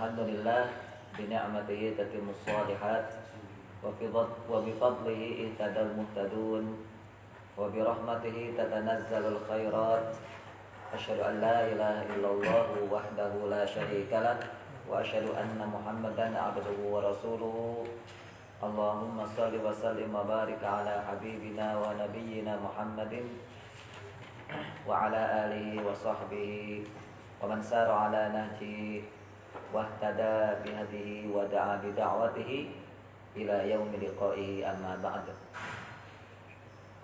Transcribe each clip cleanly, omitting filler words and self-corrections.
Alhamdulillah bini'matihi tatimmus shalihat wa bifadlihi ihtadal muhtadun wa birahmatihi tatanazzalul khairat. Asyhadu an la ilaha illallah wahdahu la syarikalah wa asyhadu anna Muhammadan abduhu wa rasuluhu. Allahumma shalli wa sallim wa barik ala habibina wa nabiyyina Muhammadin wa ala alihi wa sahbihi wa man sara ala nahji wahtada bihadihi wa da'a bida'watihi ila yaumi liqa'ihi, amma ba'd.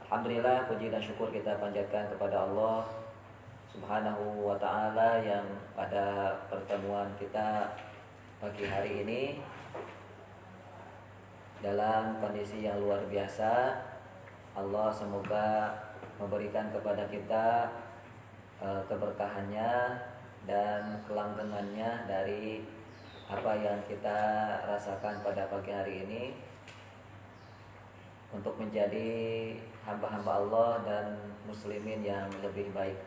Alhamdulillah, puji dan syukur kita panjatkan kepada Allah Subhanahu wa ta'ala yang pada pertemuan kita pagi hari ini dalam kondisi yang luar biasa. Allah semoga memberikan kepada kita keberkahannya dan kelanggengannya dari apa yang kita rasakan pada pagi hari ini untuk menjadi hamba-hamba Allah dan muslimin yang lebih baik.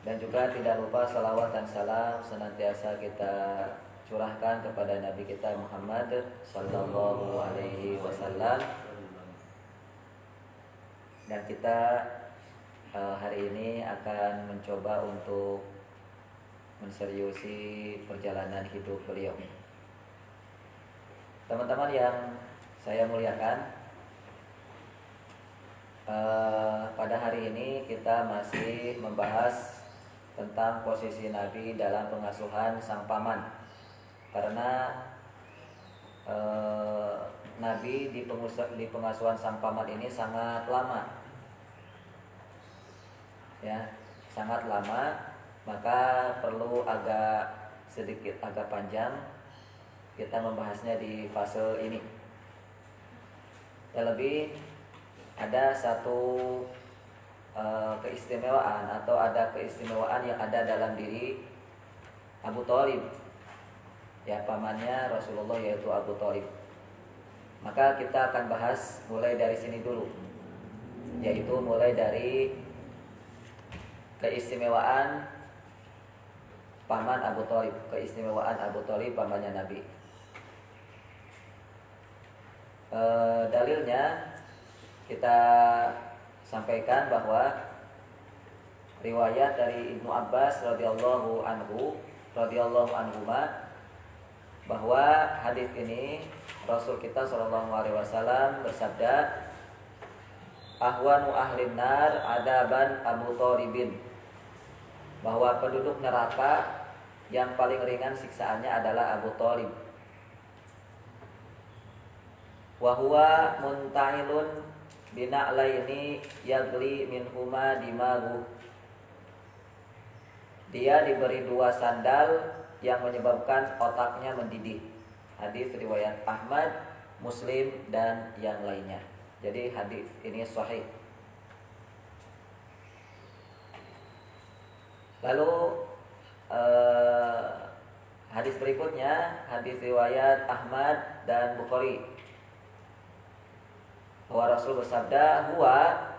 Dan juga tidak lupa salawat dan salam senantiasa kita curahkan kepada Nabi kita Muhammad sallallahu alaihi wasallam. Dan kita hari ini akan mencoba untuk menseriusi perjalanan hidup beliau. Teman-teman yang saya muliakan, pada hari ini kita masih membahas tentang posisi Nabi dalam pengasuhan sang paman. Karena Nabi di pengasuhan sang paman ini sangat lama, ya, sangat lama, maka perlu agak panjang kita membahasnya di fase ini. Terlebih ada satu keistimewaan atau ada keistimewaan yang ada dalam diri Abu Thalib, ya, pamannya Rasulullah, yaitu Abu Thalib. Maka kita akan bahas mulai dari sini dulu, yaitu mulai dari keistimewaan paman Abu Thalib, keistimewaan Abu Thalib pamannya Nabi. Dalilnya kita sampaikan bahwa riwayat dari Ibnu Abbas radhiyallahu anhuma, bahwa hadis ini Rasul kita sallallahu alaihi wasallam bersabda, ahwanu ahlin nar adaban Abu Thalibin, bahwa penduduk neraka yang paling ringan siksaannya adalah Abu Thalib. Wa huwa muntahilun bina'laini yagli minhuma dimagu. Dia diberi dua sandal yang menyebabkan otaknya mendidih. Hadis riwayat Ahmad, Muslim dan yang lainnya. Jadi hadis ini sahih. Lalu hadis berikutnya, hadis riwayat Ahmad dan Bukhari, bahwa Rasul bersabda, huwa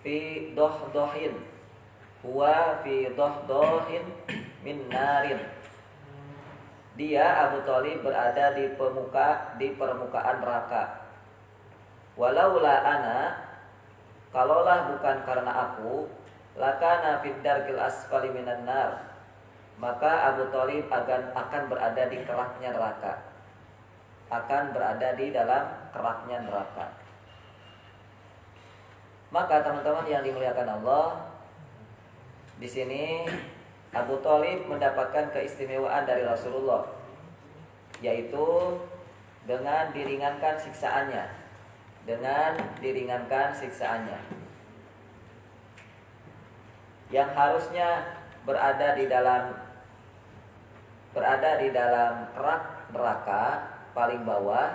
fi dohdohin min narin. Dia, Abu Thalib, berada di permukaan neraka. Walaula ana, kalaulah bukan karena aku, lakana fid darkil asfali minan nar, maka Abu Thalib akan berada di keraknya neraka, akan berada di dalam keraknya neraka. Maka teman-teman yang dimuliakan Allah, di sini Abu Thalib mendapatkan keistimewaan dari Rasulullah, yaitu dengan diringankan siksaannya, yang harusnya berada di dalam kerak neraka paling bawah,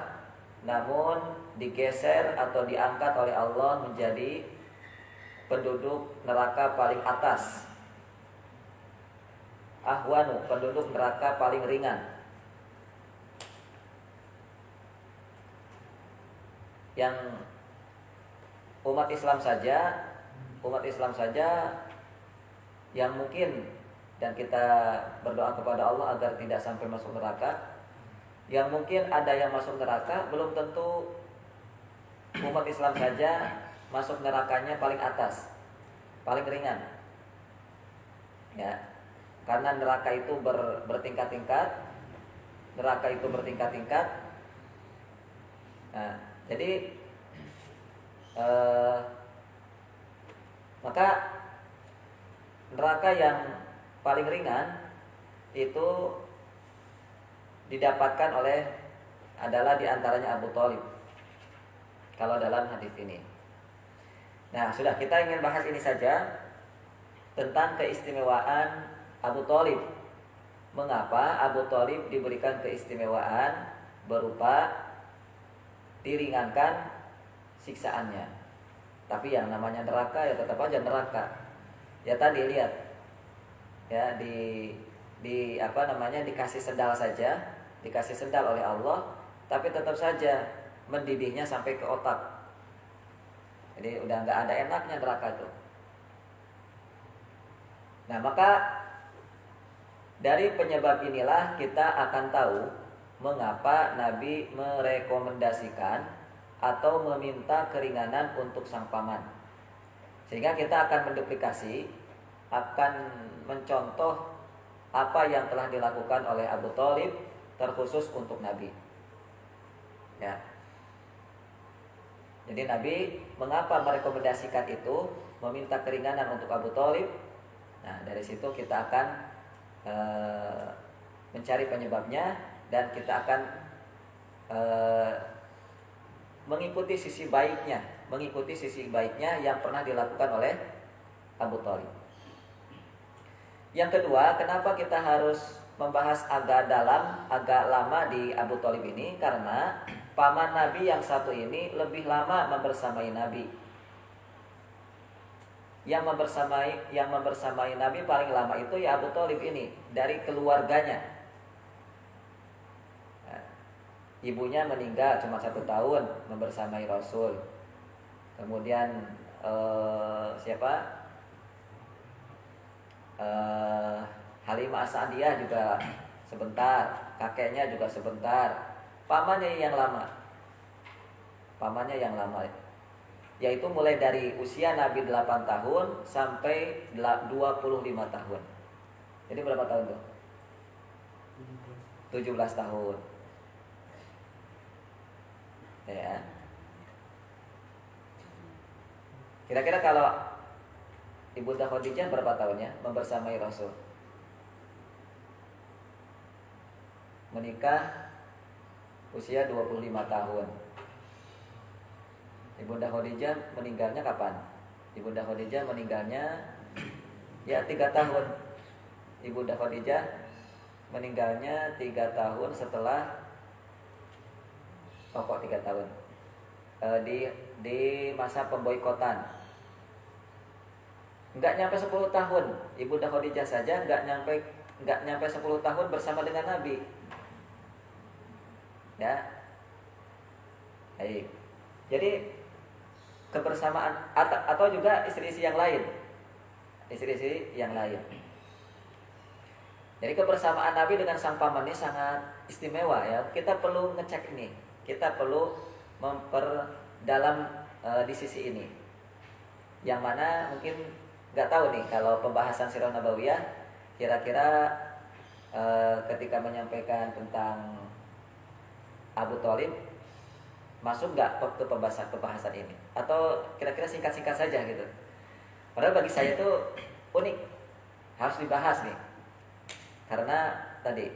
namun digeser atau diangkat oleh Allah menjadi penduduk neraka paling atas. Ahwanu, penduduk neraka paling ringan. Yang umat Islam saja yang mungkin dan kita berdoa kepada Allah agar tidak sampai masuk neraka. Yang mungkin ada yang masuk neraka, belum tentu umat Islam saja masuk nerakanya paling atas, paling ringan. Ya, karena neraka itu bertingkat-tingkat. Neraka itu bertingkat-tingkat. Nah, jadi maka neraka yang paling ringan itu didapatkan adalah diantaranya Abu Thalib kalau dalam hadis ini. Nah, sudah, kita ingin bahas ini saja tentang keistimewaan Abu Thalib. Mengapa Abu Thalib diberikan keistimewaan berupa diringankan siksaannya. Tapi yang namanya neraka ya tetap aja neraka. Ya tadi lihat, ya dikasih sendal saja, dikasih sendal oleh Allah, tapi tetap saja mendidihnya sampai ke otak. Jadi udah nggak ada enaknya neraka itu. Nah, maka dari penyebab inilah kita akan tahu mengapa Nabi merekomendasikan atau meminta keringanan untuk sang paman. Sehingga kita akan menduplikasi, akan mencontoh apa yang telah dilakukan oleh Abu Thalib terkhusus untuk Nabi. Ya. Jadi Nabi mengapa merekomendasikan itu, meminta keringanan untuk Abu Thalib? Nah, dari situ kita akan mencari penyebabnya dan kita akan mengikuti sisi baiknya yang pernah dilakukan oleh Abu Thalib. Yang kedua, kenapa kita harus membahas agak lama di Abu Thalib ini? Karena paman Nabi yang satu ini lebih lama membersamai Nabi. Yang membersamai Nabi paling lama itu ya Abu Thalib ini, dari keluarganya. Nah, ibunya meninggal cuma 1 tahun membersamai Rasul. Kemudian Halimah As-Sa'diyah juga sebentar, kakeknya juga sebentar. Pamannya yang lama, yaitu mulai dari usia Nabi 8 tahun sampai 25 tahun. Jadi berapa tahun tuh? 17 tahun. Ya. Kira-kira kalau Ibunda Khadijah berapa tahunnya membersamai Rasul? Menikah usia 25 tahun. Ibunda Khadijah meninggalnya kapan? Ibunda Khadijah meninggalnya ya 3 tahun. Ibunda Khadijah meninggalnya 3 tahun setelah 3 tahun. Di masa pemboikotan. Enggak nyampe 10 tahun. Ibunda Khadijah saja enggak nyampe 10 tahun bersama dengan Nabi. Ya. Baik. Jadi kebersamaan atau juga istri-istri yang lain. Jadi kebersamaan Nabi dengan sang paman ini sangat istimewa ya. Kita perlu ngecek ini. Kita perlu memperdalam di sisi ini. Yang mana mungkin nggak tahu nih kalau pembahasan Sirah Nabawiyah kira-kira ketika menyampaikan tentang Abu Thalib masuk nggak waktu pembahasan ini, atau kira-kira singkat-singkat saja gitu. Padahal bagi saya itu unik, harus dibahas nih, karena tadi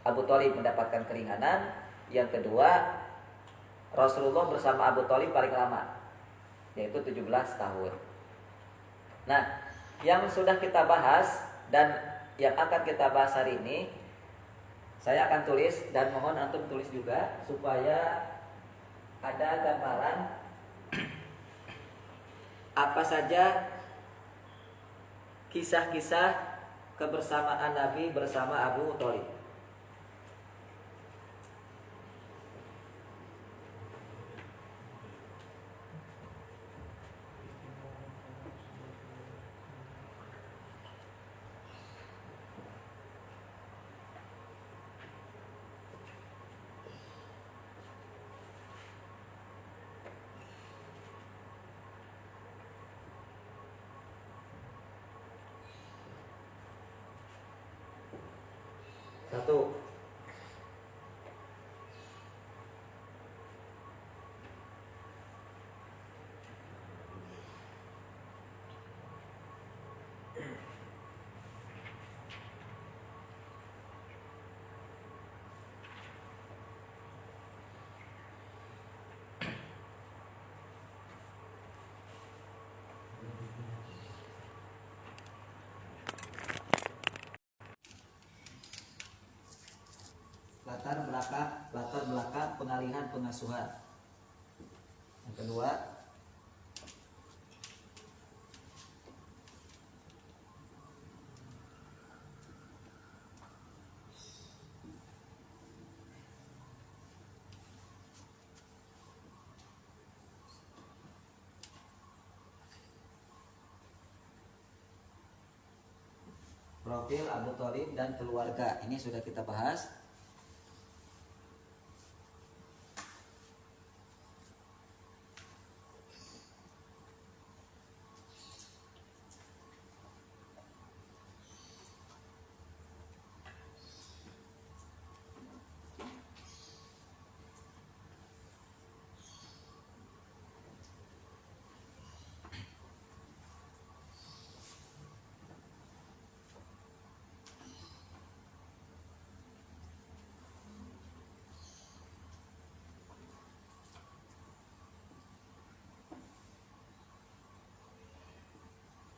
Abu Thalib mendapatkan keringanan. Yang kedua, Rasulullah bersama Abu Thalib paling lama, yaitu 17 tahun. Nah, yang sudah kita bahas dan yang akan kita bahas hari ini, saya akan tulis dan mohon antum tulis juga supaya ada gambaran apa saja kisah-kisah kebersamaan Nabi bersama Abu Thalib. satu. Latar belakang pengalihan pengasuhan. Yang kedua, profil Abu Thalib dan keluarga. Ini sudah kita bahas.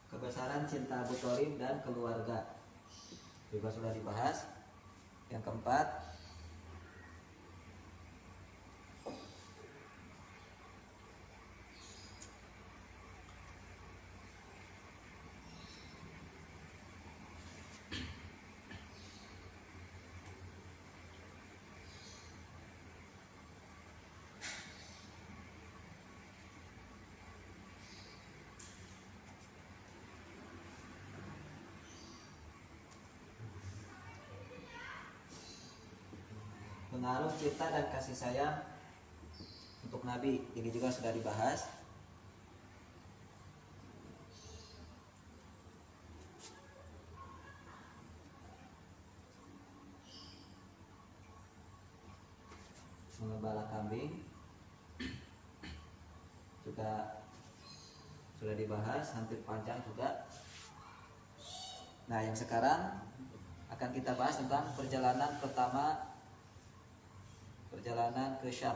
Kebesaran cinta Abu Thalib dan keluarga juga sudah dibahas. Yang keempat, pengaruh cinta dan kasih sayang untuk Nabi. Ini juga sudah dibahas. Mengembala kambing juga sudah dibahas, hampir panjang juga. Nah, yang sekarang akan kita bahas tentang perjalanan pertama, perjalanan ke Syam.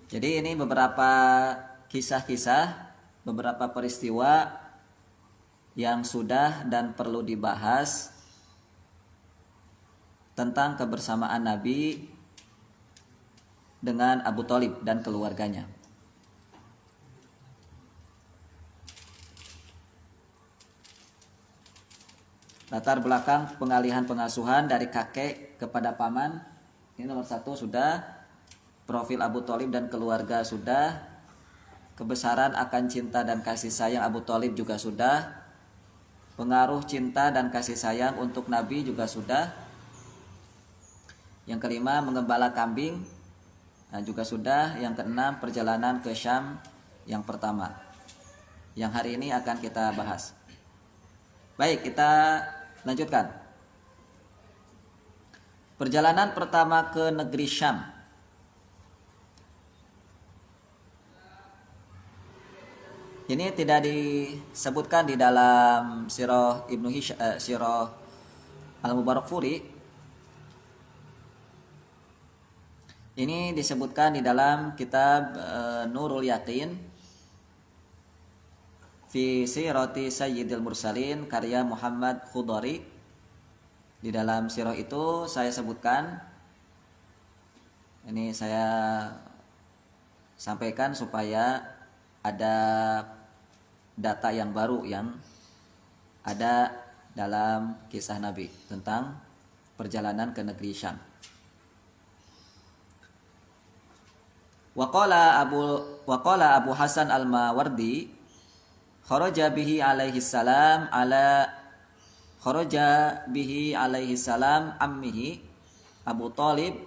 Jadi ini beberapa kisah-kisah, beberapa peristiwa yang sudah dan perlu dibahas tentang kebersamaan Nabi dengan Abu Thalib dan keluarganya. Latar belakang pengalihan pengasuhan dari kakek kepada paman. Ini nomor 1 sudah. Profil Abu Thalib dan keluarga sudah. Kebesaran akan cinta dan kasih sayang Abu Thalib juga sudah. Pengaruh cinta dan kasih sayang untuk Nabi juga sudah. Yang kelima, mengembala kambing, nah, juga sudah. Yang keenam, perjalanan ke Syam yang pertama, yang hari ini akan kita bahas. Baik, kita lanjutkan. Perjalanan pertama ke negeri Syam. Ini tidak disebutkan di dalam Sirah Ibnu Sirah Al-Mubarakfuri. Ini disebutkan di dalam kitab Nurul Yaqin fi Sirati Sayyidil Mursalin karya Muhammad Khudari. Di dalam sirah itu saya sebutkan, ini saya sampaikan supaya ada data yang baru yang ada dalam kisah Nabi tentang perjalanan ke negeri Syam. Waqala Abu Hasan Al-Mawardi kharaja bihi alaihi salam ammihi Abu Talib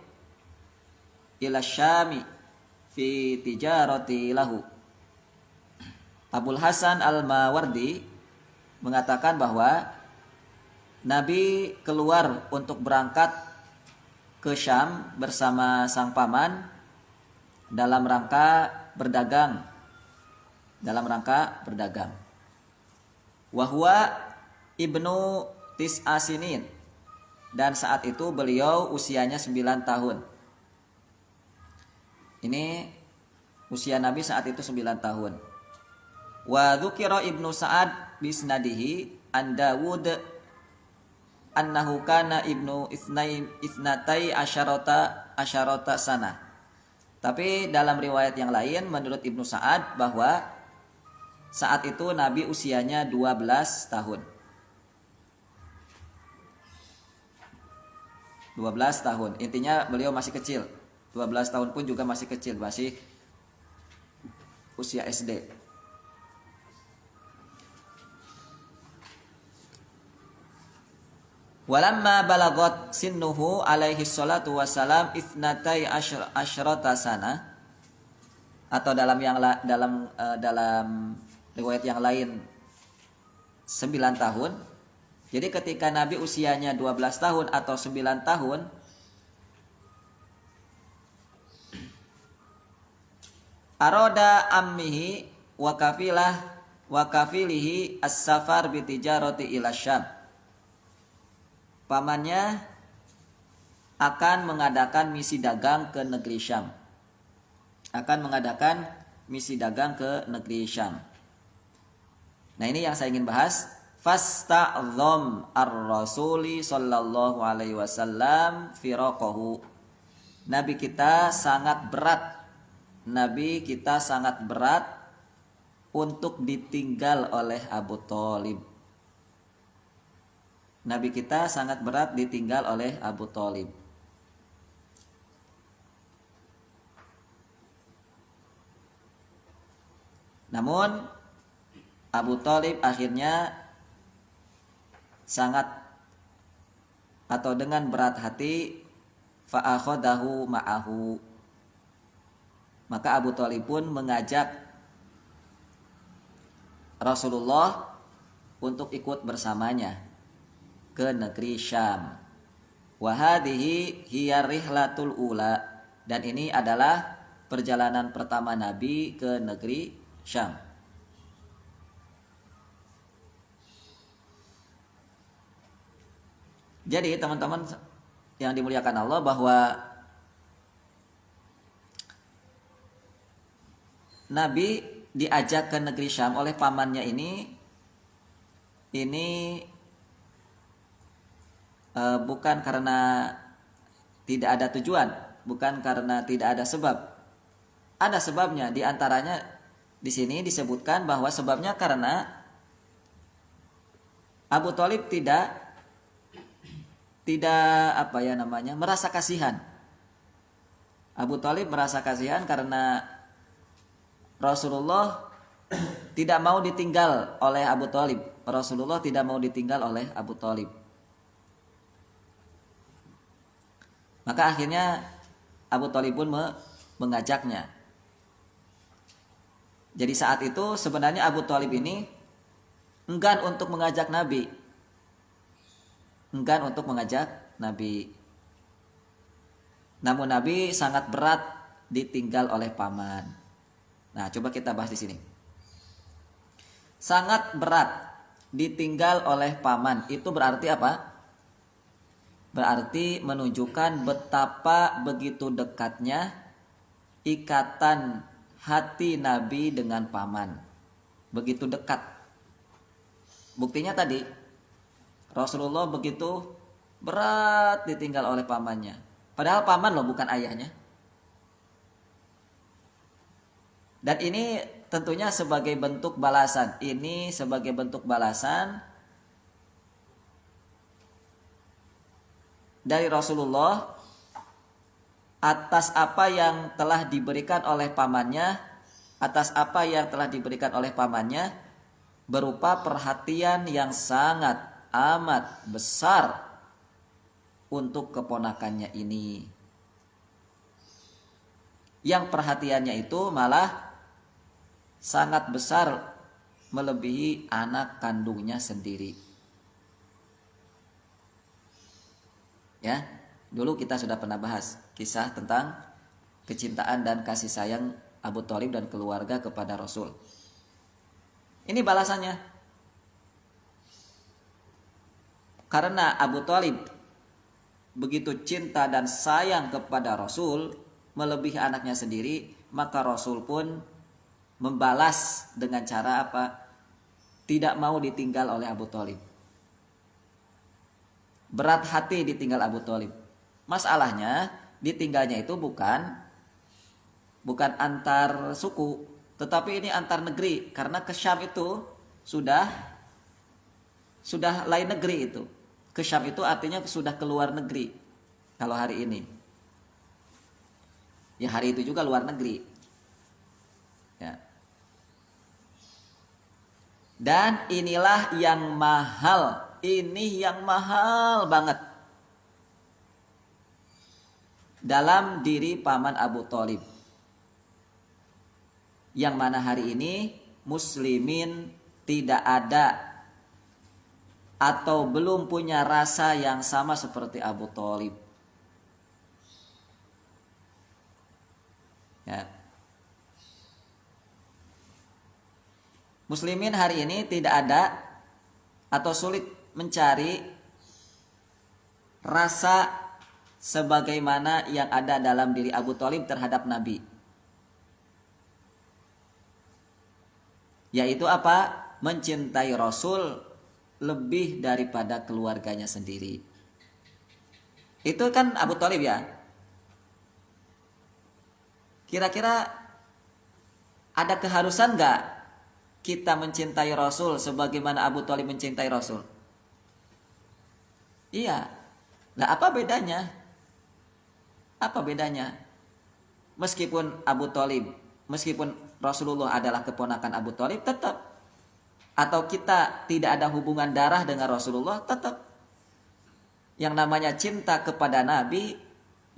ila Syami fi tijarati lahu. Abul Hasan Al-Mawardi mengatakan bahwa Nabi keluar untuk berangkat ke Syam bersama sang paman dalam rangka berdagang. Wahwa ibnu tis'a sinin, dan saat itu beliau usianya 9 tahun. Ini usia Nabi saat itu 9 tahun. Wa dzukira Ibnu Sa'ad bisnadihi an Dawud annahu kana ibnu isnatai asyarata sana. Tapi dalam riwayat yang lain menurut Ibnu Sa'ad bahwa saat itu Nabi usianya 12 tahun. 12 tahun. Intinya beliau masih kecil. 12 tahun pun juga masih kecil, masih usia SD. Walamma balagot sinnuhu alaihi salatu wassalam itsnatai asyrata sana, atau dalam riwayat yang lain 9 tahun. Jadi ketika Nabi usianya 12 tahun atau 9 tahun, aroda ammihi wa kafilihi as-safar bi tijarati ila Syam. Pamannya akan mengadakan misi dagang ke negeri Syam. Nah, ini yang saya ingin bahas. Fasta'dham ar-rasuli sallallahu alaihi wasallam firaqahu. Nabi kita sangat berat untuk ditinggal oleh Abu Thalib. Nabi kita sangat berat ditinggal oleh Abu Thalib. Namun Abu Thalib akhirnya sangat atau dengan berat hati fa'akhadahu ma'ahu. Maka Abu Thalib pun mengajak Rasulullah untuk ikut bersamanya ke negeri Syam. Wa hadhihi hiya rihlatul ula, dan ini adalah perjalanan pertama Nabi ke negeri Syam. Jadi teman-teman yang dimuliakan Allah, bahwa Nabi diajak ke negeri Syam oleh pamannya ini bukan karena tidak ada tujuan, bukan karena tidak ada sebab. Ada sebabnya. Di antaranya di sini disebutkan bahwa sebabnya karena Abu Thalib tidak merasa kasihan. Abu Thalib merasa kasihan karena Rasulullah tidak mau ditinggal oleh Abu Thalib. Rasulullah tidak mau ditinggal oleh Abu Thalib. Maka akhirnya Abu Thalib pun mengajaknya. Jadi saat itu sebenarnya Abu Thalib ini enggan untuk mengajak Nabi. Namun Nabi sangat berat ditinggal oleh paman. Nah, coba kita bahas di sini. Sangat berat ditinggal oleh paman. Itu berarti apa? Berarti menunjukkan betapa begitu dekatnya ikatan hati Nabi dengan paman. Begitu dekat. Buktinya tadi Rasulullah begitu berat ditinggal oleh pamannya. Padahal paman loh, bukan ayahnya. Dan ini tentunya sebagai bentuk balasan. Ini sebagai bentuk balasan dari Rasulullah atas apa yang telah diberikan oleh pamannya, atas apa yang telah diberikan oleh pamannya berupa perhatian yang sangat amat besar untuk keponakannya ini. Yang perhatiannya itu malah sangat besar melebihi anak kandungnya sendiri. Ya, dulu kita sudah pernah bahas kisah tentang kecintaan dan kasih sayang Abu Thalib dan keluarga kepada Rasul. Ini balasannya. Karena Abu Thalib begitu cinta dan sayang kepada Rasul melebihi anaknya sendiri, maka Rasul pun membalas dengan cara apa? Tidak mau ditinggal oleh Abu Thalib. Berat hati ditinggal Abu Thalib. Masalahnya ditinggalnya itu bukan antar suku, tetapi ini antar negeri, karena ke Syam itu sudah lain negeri itu. Ke Syam itu artinya sudah keluar negeri. Kalau hari ini, ya hari itu juga luar negeri. Ya. Dan inilah yang mahal. Ini yang mahal banget dalam diri paman Abu Thalib, yang mana hari ini muslimin tidak ada atau belum punya rasa yang sama seperti Abu Thalib. Ya. Muslimin hari ini tidak ada atau sulit mencari rasa sebagaimana yang ada dalam diri Abu Thalib terhadap Nabi. Yaitu apa? Mencintai Rasul lebih daripada keluarganya sendiri. Itu kan Abu Thalib ya. Kira-kira ada keharusan nggak kita mencintai Rasul sebagaimana Abu Thalib mencintai Rasul? Iya. Nah, apa bedanya? Apa bedanya? Meskipun Rasulullah adalah keponakan Abu Thalib, tetap. Atau kita tidak ada hubungan darah dengan Rasulullah, tetap. Yang namanya cinta kepada Nabi,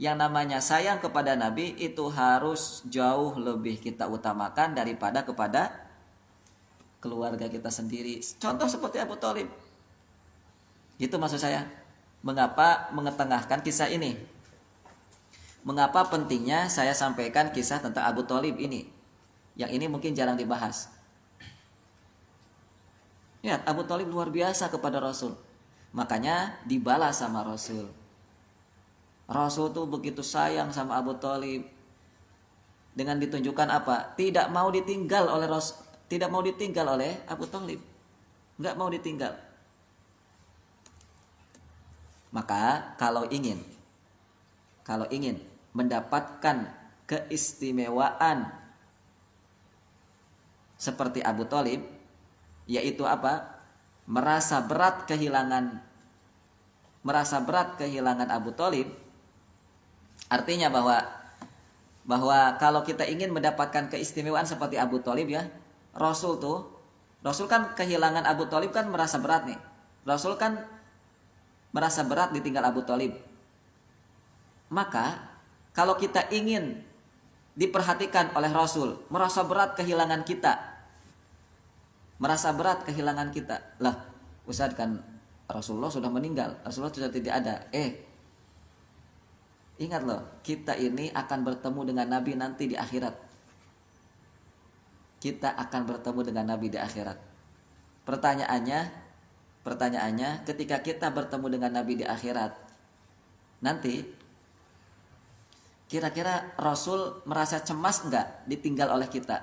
yang namanya sayang kepada Nabi, itu harus jauh lebih kita utamakan daripada kepada keluarga kita sendiri. Contoh seperti Abu Thalib. Itu maksud saya. Mengapa mengetengahkan kisah ini? Mengapa pentingnya saya sampaikan kisah tentang Abu Thalib ini? Yang ini mungkin jarang dibahas. Ya, Abu Thalib luar biasa kepada Rasul. Makanya dibalas sama Rasul. Rasul tuh begitu sayang sama Abu Thalib. Dengan ditunjukkan apa? Tidak mau ditinggal oleh Abu Thalib. Enggak mau ditinggal. Maka kalau ingin mendapatkan keistimewaan seperti Abu Thalib, yaitu apa? Merasa berat kehilangan Abu Thalib, artinya bahwa kalau kita ingin mendapatkan keistimewaan seperti Abu Thalib ya, Rasul kan kehilangan Abu Thalib kan merasa berat nih. Rasul kan merasa berat ditinggal Abu Thalib. Maka kalau kita ingin diperhatikan oleh Rasul, merasa berat kehilangan kita. Lah, Ustaz, kan Rasulullah sudah meninggal, Rasulullah sudah tidak ada. Ingat loh, kita ini akan bertemu dengan Nabi nanti di akhirat. Kita akan bertemu dengan Nabi di akhirat. Pertanyaannya, ketika kita bertemu dengan Nabi di akhirat, nanti kira-kira Rasul merasa cemas enggak ditinggal oleh kita?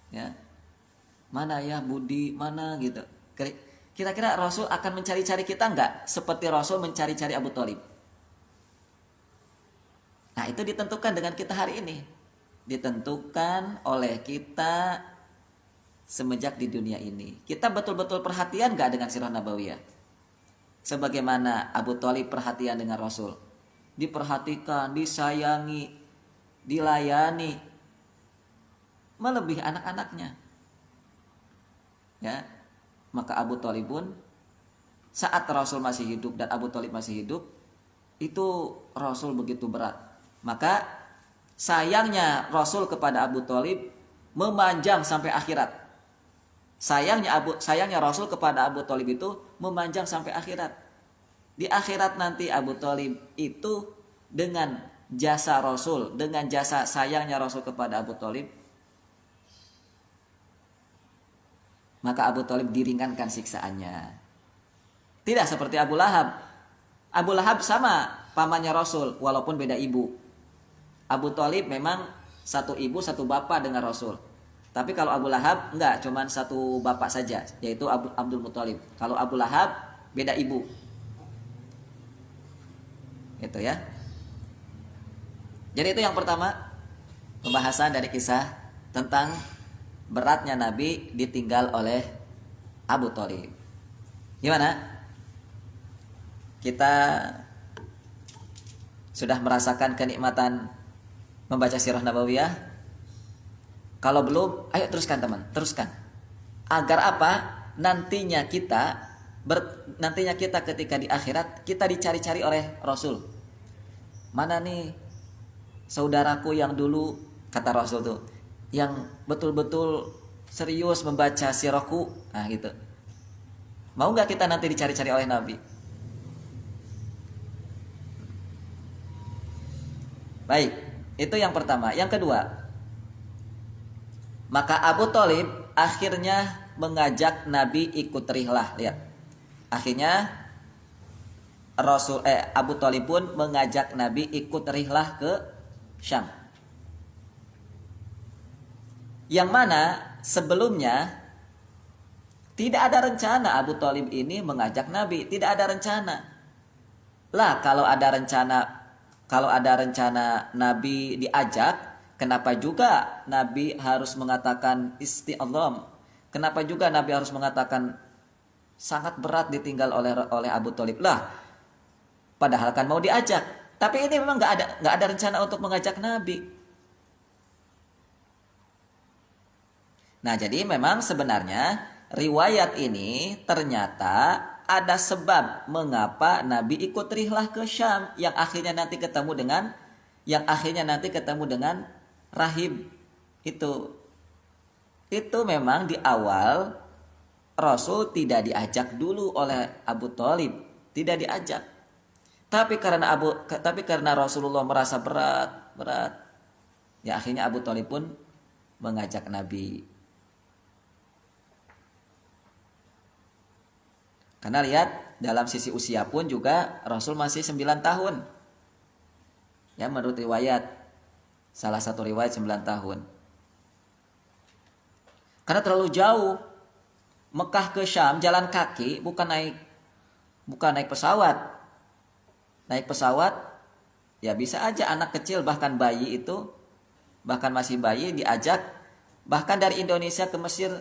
Ya. Mana ya Budi, mana gitu. Kira-kira Rasul akan mencari-cari kita enggak seperti Rasul mencari-cari Abu Thalib? Nah, itu ditentukan dengan kita hari ini. Ditentukan oleh kita semenjak di dunia ini. Kita betul-betul perhatian gak dengan sirah nabawiyah? sebagaimana Abu Thalib perhatian dengan Rasul. Diperhatikan, disayangi, dilayani, melebihi anak-anaknya. Ya, maka Abu Thalib pun saat Rasul masih hidup dan Abu Thalib masih hidup, itu Rasul begitu berat. Maka sayangnya Rasul kepada Abu Thalib memanjang sampai akhirat. Sayangnya Rasul kepada Abu Thalib itu memanjang sampai akhirat. Di akhirat nanti Abu Thalib itu dengan jasa Rasul, dengan jasa sayangnya Rasul kepada Abu Thalib, maka Abu Thalib diringankan siksaannya. Tidak seperti Abu Lahab. Abu Lahab sama pamannya Rasul walaupun beda ibu. Abu Thalib memang satu ibu satu bapak dengan Rasul. Tapi kalau Abu Lahab enggak, cuman satu bapak saja, yaitu Abdul Muthalib. Kalau Abu Lahab beda ibu. Itu ya. Jadi itu yang pertama, pembahasan dari kisah tentang beratnya Nabi ditinggal oleh Abu Thalib. Gimana? Kita sudah merasakan kenikmatan membaca sirah Nabawiyah? Kalau belum, ayo teruskan teman, teruskan. Agar apa? Nantinya kita ketika di akhirat kita dicari-cari oleh Rasul. Mana nih saudaraku yang dulu, kata Rasul tuh, yang betul-betul serius membaca sirahku, nah gitu. Mau nggak kita nanti dicari-cari oleh Nabi? Baik, itu yang pertama. Yang kedua, maka Abu Thalib akhirnya mengajak Nabi ikut rihlah. Lihat, akhirnya Abu Thalib pun mengajak Nabi ikut rihlah ke Syam. Yang mana sebelumnya tidak ada rencana Abu Thalib ini mengajak Nabi, tidak ada rencana. Lah kalau ada rencana Nabi diajak, kenapa juga Nabi harus mengatakan isti'adzam? Kenapa juga Nabi harus mengatakan sangat berat ditinggal oleh Abu Thalib? Lah, padahal kan mau diajak. Tapi ini memang nggak ada rencana untuk mengajak Nabi. Nah, jadi memang sebenarnya riwayat ini ternyata ada sebab mengapa Nabi ikut rihlah ke Syam yang akhirnya nanti ketemu dengan rahib itu. Itu memang di awal Rasul tidak diajak dulu oleh Abu Thalib, tidak diajak. Tapi karena Rasulullah merasa berat, ya akhirnya Abu Thalib pun mengajak Nabi. Karena lihat dalam sisi usia pun juga Rasul masih 9 tahun. Ya, menurut riwayat, salah satu riwayat 9 tahun. Karena terlalu jauh. Mekah ke Syam jalan kaki, bukan naik pesawat. Naik pesawat ya bisa aja anak kecil bahkan bayi itu, bahkan masih bayi diajak, bahkan dari Indonesia ke Mesir,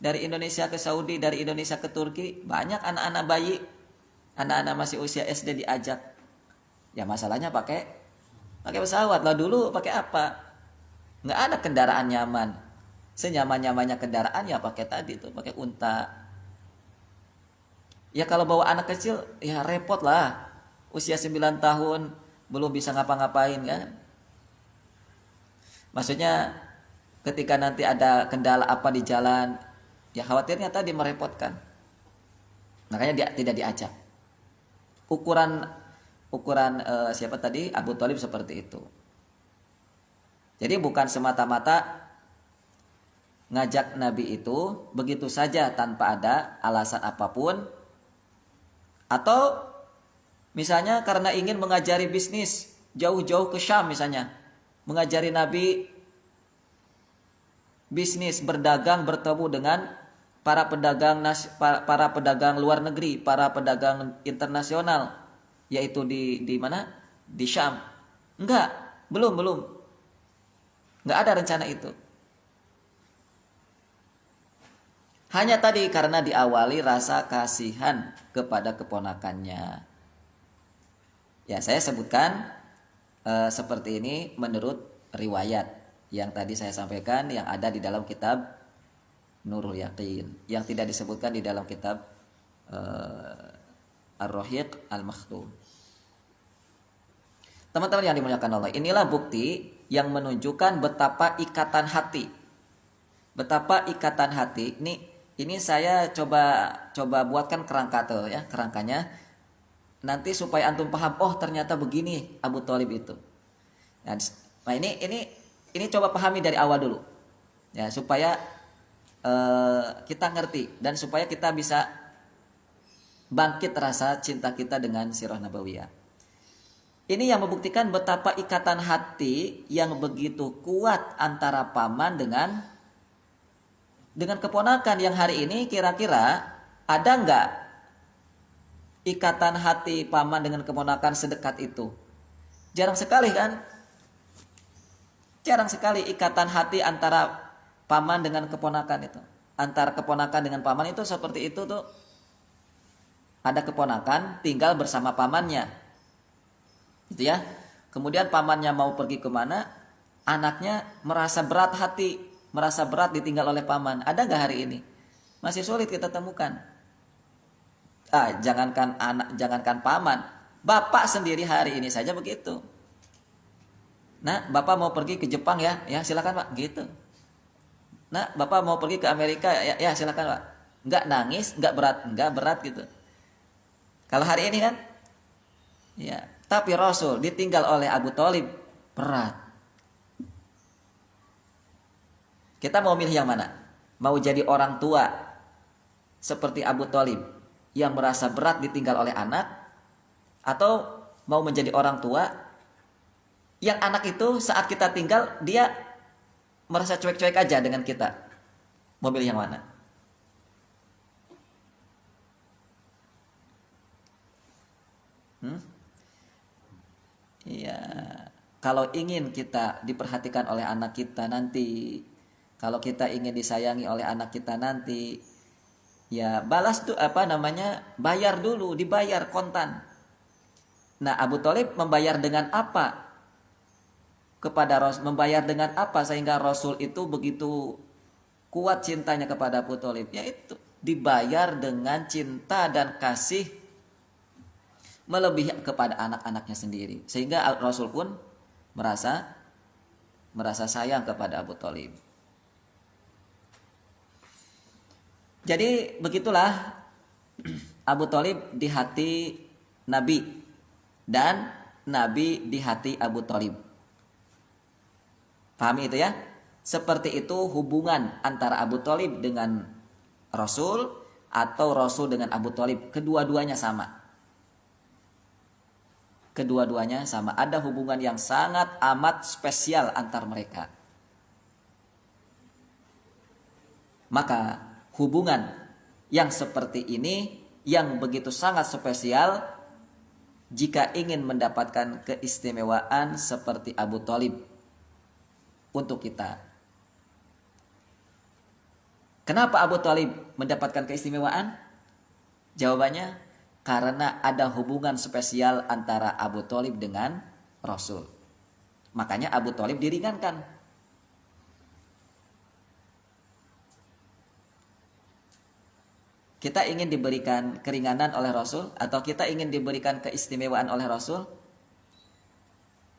dari Indonesia ke Saudi, dari Indonesia ke Turki, banyak anak-anak bayi, anak-anak masih usia SD diajak. Ya masalahnya pakai pesawat. Lah dulu pakai apa? Nggak ada kendaraan nyaman. Senyaman-nyamannya kendaraan ya pakai tadi tuh, pakai unta. Ya kalau bawa anak kecil ya repot lah. Usia 9 tahun belum bisa ngapa-ngapain kan? Maksudnya ketika nanti ada kendala apa di jalan, ya khawatirnya tadi merepotkan. Makanya dia tidak diajak. Ukuran siapa tadi? Abu Thalib seperti itu. Jadi bukan semata-mata ngajak Nabi itu begitu saja tanpa ada alasan apapun, atau misalnya karena ingin mengajari bisnis jauh-jauh ke Syam misalnya, mengajari Nabi bisnis, berdagang, bertemu dengan para pedagang luar negeri, para pedagang internasional, yaitu di mana? Di Syam. Belum. Enggak ada rencana itu. Hanya tadi karena diawali rasa kasihan kepada keponakannya. Ya, saya sebutkan seperti ini menurut riwayat yang tadi saya sampaikan yang ada di dalam kitab Nurul Yaqin, yang tidak disebutkan di dalam kitab Ar-Rahiq Al-Makhtum. Teman-teman yang dimuliakan Allah, inilah bukti yang menunjukkan betapa ikatan hati. Betapa ikatan hati. Ini saya coba buatkan kerangka tuh ya, kerangkanya. Nanti supaya antum paham, oh ternyata begini Abu Thalib itu. Nah ini coba pahami dari awal dulu. Ya, supaya kita ngerti dan supaya kita bisa bangkit rasa cinta kita dengan sirah nabawiyah. Ini yang membuktikan betapa ikatan hati yang begitu kuat antara paman dengan keponakan yang hari ini. Kira-kira ada nggak ikatan hati paman dengan keponakan sedekat itu? Jarang sekali kan? Jarang sekali ikatan hati antara paman dengan keponakan itu. Antara keponakan dengan paman itu seperti itu tuh. Ada keponakan tinggal bersama pamannya, gitu ya. Kemudian pamannya mau pergi kemana, anaknya merasa berat hati, merasa berat ditinggal oleh paman. Ada nggak hari ini? Masih sulit kita temukan. Jangankan anak, jangankan paman, bapak sendiri hari ini saja begitu. Nah, bapak mau pergi ke Jepang ya silakan pak, gitu. Nah, bapak mau pergi ke Amerika ya silakan pak. Nggak nangis, nggak berat gitu. Kalau hari ini kan, ya. Tapi Rasul ditinggal oleh Abu Thalib berat. Kita mau milih yang mana? Mau jadi orang tua seperti Abu Thalib yang merasa berat ditinggal oleh anak, atau mau menjadi orang tua yang anak itu saat kita tinggal dia merasa cuek-cuek aja dengan kita? Mau milih yang mana? Iya, kalau ingin kita diperhatikan oleh anak kita nanti, kalau kita ingin disayangi oleh anak kita nanti, ya balas tuh bayar dulu, dibayar kontan. Nah, Abu Thalib membayar dengan apa? Kepada Rasul, membayar dengan apa sehingga Rasul itu begitu kuat cintanya kepada Abu Thalib? Yaitu dibayar dengan cinta dan kasih melebihi kepada anak-anaknya sendiri, sehingga Rasul pun merasa sayang kepada Abu Thalib. Jadi begitulah Abu Thalib di hati Nabi dan Nabi di hati Abu Thalib. Pahami itu ya? Seperti itu hubungan antara Abu Thalib dengan Rasul atau Rasul dengan Abu Thalib. Kedua-duanya sama. Kedua-duanya sama. Ada hubungan yang sangat amat spesial antar mereka. Maka hubungan yang seperti ini yang begitu sangat spesial, jika ingin mendapatkan keistimewaan seperti Abu Thalib untuk kita. Kenapa Abu Thalib mendapatkan keistimewaan? Jawabannya, karena ada hubungan spesial antara Abu Thalib dengan Rasul. Makanya Abu Thalib diringankan. Kita ingin diberikan keringanan oleh Rasul atau kita ingin diberikan keistimewaan oleh Rasul?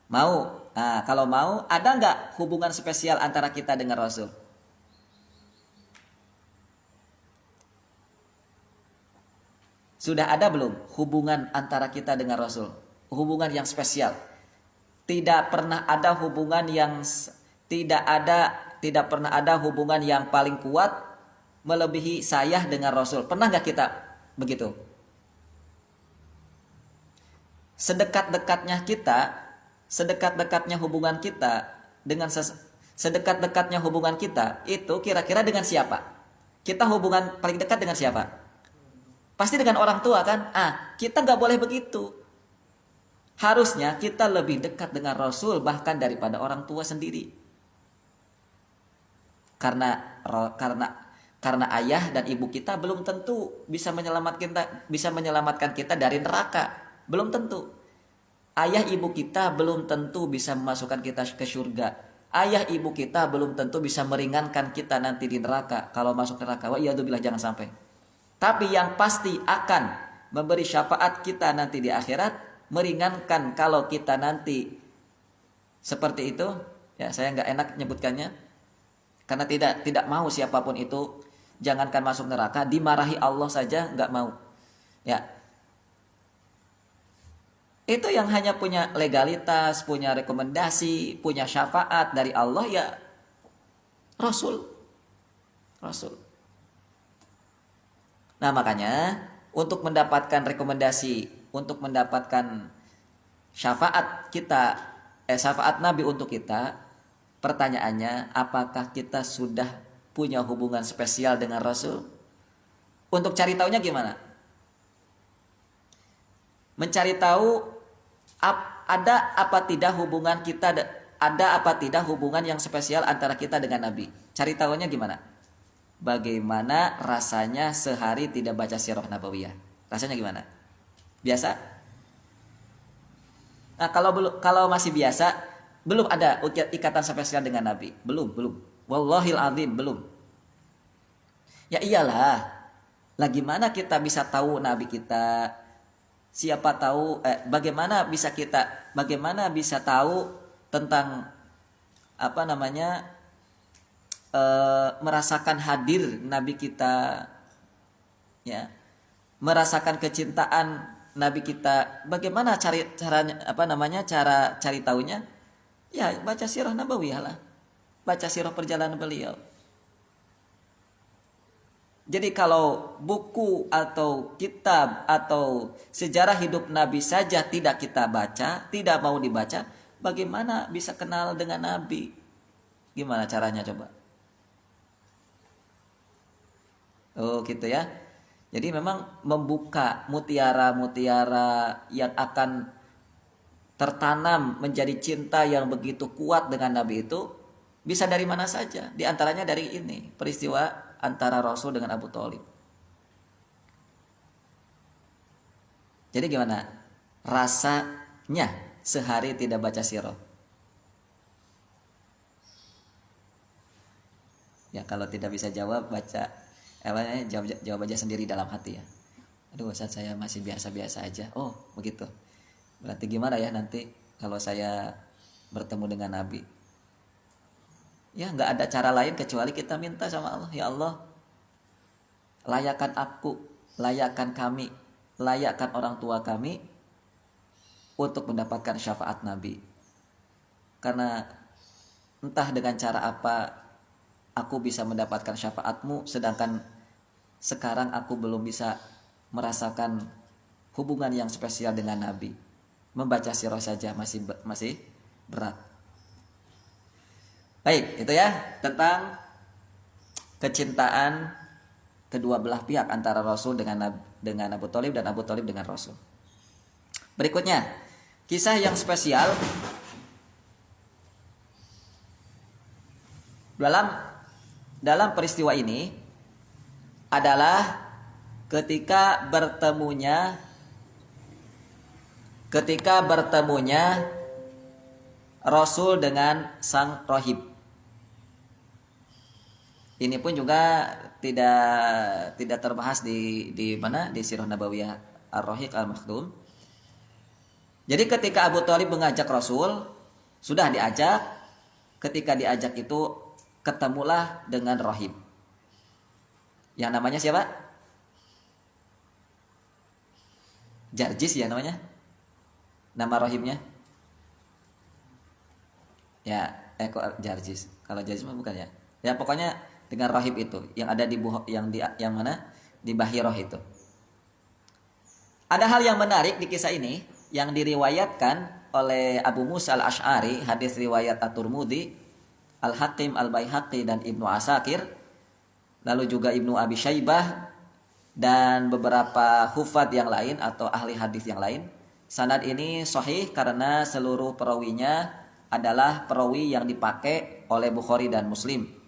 Mau? Nah, kalau mau, ada nggak hubungan spesial antara kita dengan Rasul? Sudah ada belum hubungan antara kita dengan Rasul? Hubungan yang spesial. Tidak pernah ada hubungan yang tidak pernah ada hubungan yang paling kuat melebihi saya dengan Rasul. Pernah nggak kita begitu? Sedekat-dekatnya hubungan kita dengan sedekat-dekatnya hubungan kita itu kira-kira dengan siapa? Kita hubungan paling dekat dengan siapa? Pasti dengan orang tua kan? Kita nggak boleh begitu. Harusnya kita lebih dekat dengan Rasul bahkan daripada orang tua sendiri. Karena Karena ayah dan ibu kita belum tentu bisa menyelamatkan kita dari neraka. Belum tentu. Ayah ibu kita belum tentu bisa memasukkan kita ke surga. Ayah ibu kita belum tentu bisa meringankan kita nanti di neraka kalau masuk neraka. Wa iyadzubillah, jangan sampai. Tapi yang pasti akan memberi syafaat kita nanti di akhirat, meringankan kalau kita nanti seperti itu. Ya, saya nggak enak nyebutkannya karena tidak mau siapapun itu, jangankan masuk neraka, dimarahi Allah saja nggak mau. Ya, itu yang hanya punya legalitas, punya rekomendasi, punya syafaat dari Allah ya Rasul. Nah, makanya untuk mendapatkan rekomendasi, untuk mendapatkan syafaat kita, syafaat Nabi untuk kita, pertanyaannya, apakah kita sudah punya hubungan spesial dengan Rasul? Untuk cari taunya gimana? Mencari tahu ada apa tidak hubungan kita, ada apa tidak hubungan yang spesial antara kita dengan Nabi. Cari tahunya gimana? Bagaimana rasanya sehari tidak baca sirah nabawiyah? Rasanya gimana? Biasa? Nah, kalau masih biasa, belum ada ikatan spesial dengan Nabi. Belum. Wallahil azim, belum. Ya iyalah. Lah gimana kita bisa tahu Nabi kita? Siapa tahu bagaimana bisa tahu tentang merasakan hadir Nabi kita, ya, merasakan kecintaan Nabi kita. Bagaimana cara cari tahunya? Ya, baca sirah nabawiyah lah. Baca sirah perjalanan beliau. Jadi kalau buku atau kitab atau sejarah hidup Nabi saja tidak kita baca, tidak mau dibaca, bagaimana bisa kenal dengan Nabi? Gimana caranya coba? Oh gitu ya. Jadi memang membuka mutiara-mutiara yang akan tertanam menjadi cinta yang begitu kuat dengan Nabi itu bisa dari mana saja. Di antaranya dari ini, peristiwa antara Rasul dengan Abu Thalib. Jadi gimana rasanya sehari tidak baca sirah? Ya kalau tidak bisa jawab, jawab aja sendiri dalam hati ya. Aduh Ustaz, saya masih biasa-biasa aja. Oh begitu. Berarti gimana ya nanti kalau saya bertemu dengan Nabi? Ya nggak ada cara lain kecuali kita minta sama Allah. Ya Allah, layakkan aku, layakkan kami, layakkan orang tua kami untuk mendapatkan syafaat Nabi. Karena entah dengan cara apa aku bisa mendapatkan syafaatmu, sedangkan sekarang aku belum bisa merasakan hubungan yang spesial dengan Nabi. Membaca sirah saja masih berat. Baik, itu ya tentang kecintaan kedua belah pihak antara Rasul dengan Abu Thalib dan Abu Thalib dengan Rasul. Berikutnya, kisah yang spesial dalam peristiwa ini adalah ketika bertemunya Rasul dengan sang rohib. Ini pun juga tidak terbahas di mana di Sirah Nabawiyah Ar-Rahiq Al-Makhdum. Jadi ketika Abu Thalib mengajak Rasul, sudah diajak, ketika diajak itu ketemulah dengan rohib. Yang namanya siapa? Jarjis ya namanya. Nama rohibnya? Ya, kok Jarjis. Kalau Jarjis mah bukan ya. Ya pokoknya dengan rahib itu yang ada yang mana di Bahiroh itu. Ada hal yang menarik di kisah ini yang diriwayatkan oleh Abu Musa al-Ash'ari, hadis riwayat At-Tirmidzi, Al-Hakim, Al-Baihaqi dan Ibnu Asakir, lalu juga Ibnu Abi Syaibah dan beberapa hufad yang lain atau ahli hadis yang lain. Sanad ini sahih karena seluruh perawinya adalah perawi yang dipakai oleh Bukhari dan Muslim.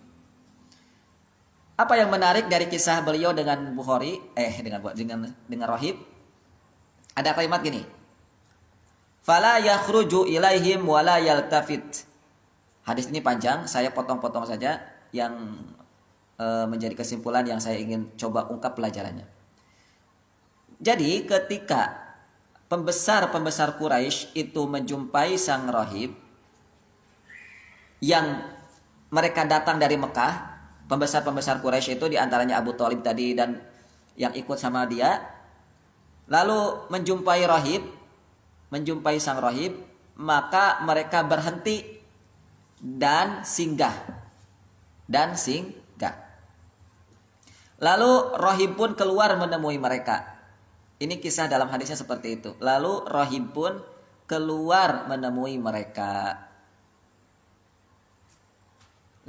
Apa yang menarik dari kisah beliau dengan Bukhari, dengan Rahib? Ada kalimat gini. Fala yakhruju ilaihim wala yaltafit. Hadis ini panjang, saya potong-potong saja yang menjadi kesimpulan yang saya ingin coba ungkap pelajarannya. Jadi ketika pembesar-pembesar Quraisy itu menjumpai sang rahib yang mereka datang dari Mekah, pembesar-pembesar Quraisy itu diantaranya Abu Thalib tadi dan yang ikut sama dia, lalu menjumpai sang rahib, maka mereka berhenti dan singgah. Lalu rahib pun keluar menemui mereka. Ini kisah dalam hadisnya seperti itu. Lalu rahib pun keluar menemui mereka.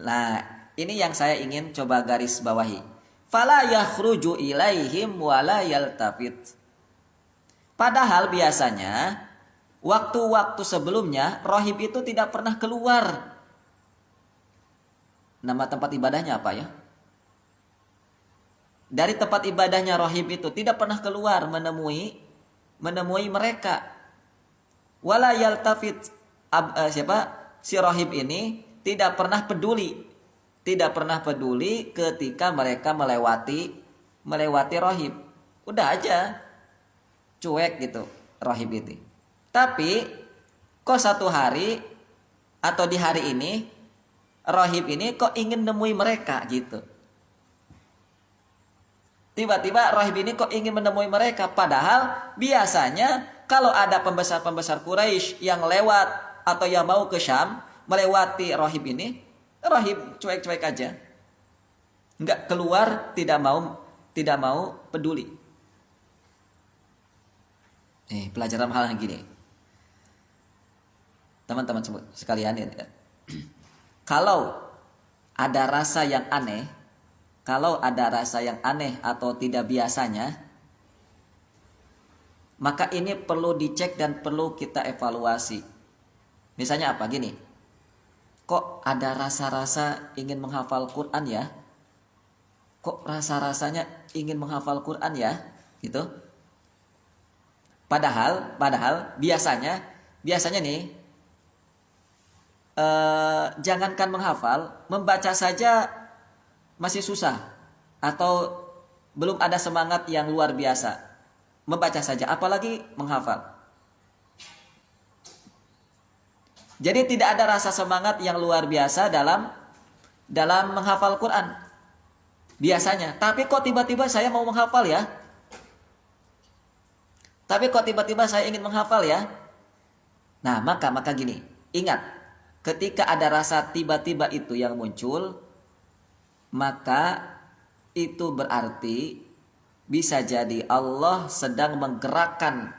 Nah, ini yang saya ingin coba garis bawahi. Fala yakhruju ilaihim wala yaltafit. Padahal biasanya waktu-waktu sebelumnya rahib itu tidak pernah keluar. Nama tempat ibadahnya apa ya? Dari tempat ibadahnya rahib itu tidak pernah keluar menemui mereka. Wala yaltafit. Si rahib ini tidak pernah peduli ketika mereka melewati rahib. Udah aja cuek gitu rahib itu. Tapi kok satu hari atau di hari ini rahib ini kok ingin nemui mereka gitu. Tiba-tiba rahib ini kok ingin menemui mereka. Padahal biasanya kalau ada pembesar-pembesar Quraisy yang lewat atau yang mau ke Syam melewati rahib ini, rahib cuek-cuek aja. Enggak keluar, tidak mau peduli. Pelajaran hal yang gini. Teman-teman sekalian ya. Kalau ada rasa yang aneh atau tidak biasanya, maka ini perlu dicek dan perlu kita evaluasi. Misalnya apa? Gini, kok ada rasa-rasa ingin menghafal Quran ya? Kok rasa-rasanya ingin menghafal Quran ya? Gitu. Padahal biasanya nih, jangankan menghafal, membaca saja masih susah atau belum ada semangat yang luar biasa. Membaca saja, apalagi menghafal. Jadi tidak ada rasa semangat yang luar biasa dalam menghafal Quran. Biasanya, tapi kok tiba-tiba saya mau menghafal ya? Tapi kok tiba-tiba saya ingin menghafal ya? Nah, maka gini, ingat, ketika ada rasa tiba-tiba itu yang muncul, maka itu berarti bisa jadi Allah sedang menggerakkan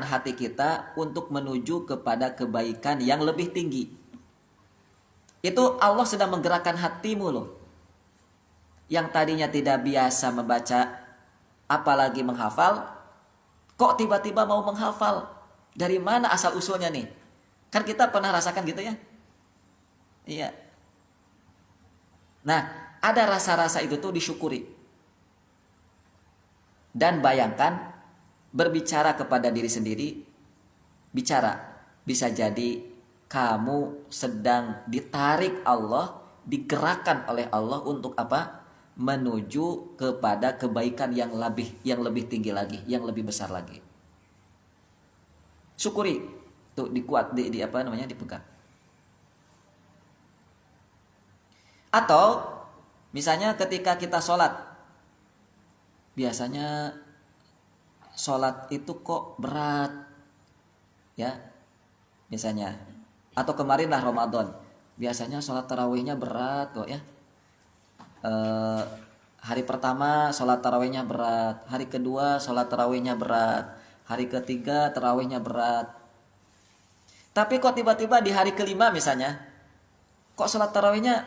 hati kita untuk menuju kepada kebaikan yang lebih tinggi. Itu Allah sedang menggerakkan hatimu loh. Yang tadinya tidak biasa membaca, apalagi menghafal, kok tiba-tiba mau menghafal? Dari mana asal usulnya nih? Kan kita pernah rasakan gitu ya? Iya. Nah, ada rasa-rasa itu tuh disyukuri. Dan bayangkan berbicara kepada diri sendiri, bisa jadi kamu sedang ditarik Allah, digerakkan oleh Allah untuk apa? Menuju kepada kebaikan yang lebih tinggi lagi, yang lebih besar lagi. Syukuri, tuh dipegang. Atau misalnya ketika kita sholat, biasanya sholat itu kok berat, ya, misalnya. Atau kemarinlah Ramadan, biasanya sholat tarawihnya berat kok ya. Hari pertama sholat tarawihnya berat, hari kedua sholat tarawihnya berat, hari ketiga tarawihnya berat. Tapi kok tiba-tiba di hari kelima misalnya, kok sholat tarawihnya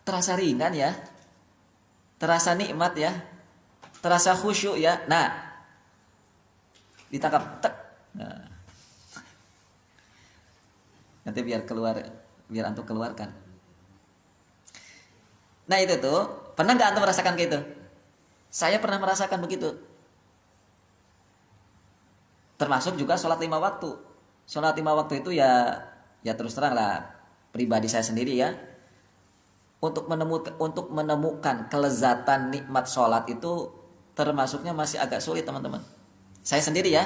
terasa ringan ya, terasa nikmat ya, terasa khusyuk ya. Nah, ditangkap, nah. Nanti biar antum keluarkan. Nah itu tuh, pernah nggak antum merasakan kayak itu? Saya pernah merasakan begitu. Termasuk juga sholat 5 waktu. Sholat 5 waktu itu ya terus terang lah, pribadi saya sendiri ya. Untuk menemukan kelezatan nikmat sholat itu termasuknya masih agak sulit teman-teman. Saya sendiri ya.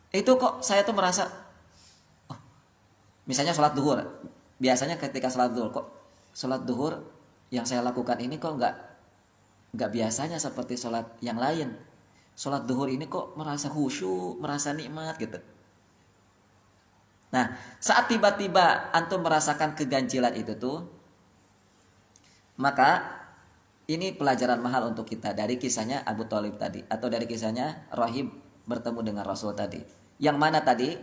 Itu kok saya tuh merasa, oh, misalnya sholat duhur. Biasanya ketika sholat duhur, kok sholat duhur yang saya lakukan ini kok nggak biasanya seperti sholat yang lain. Sholat duhur ini kok merasa khusyuk, merasa nikmat gitu. Nah, saat tiba-tiba antum merasakan keganjilan itu tuh, maka ini pelajaran mahal untuk kita dari kisahnya Abu Thalib tadi, atau dari kisahnya Rahib bertemu dengan Rasul tadi. Yang mana tadi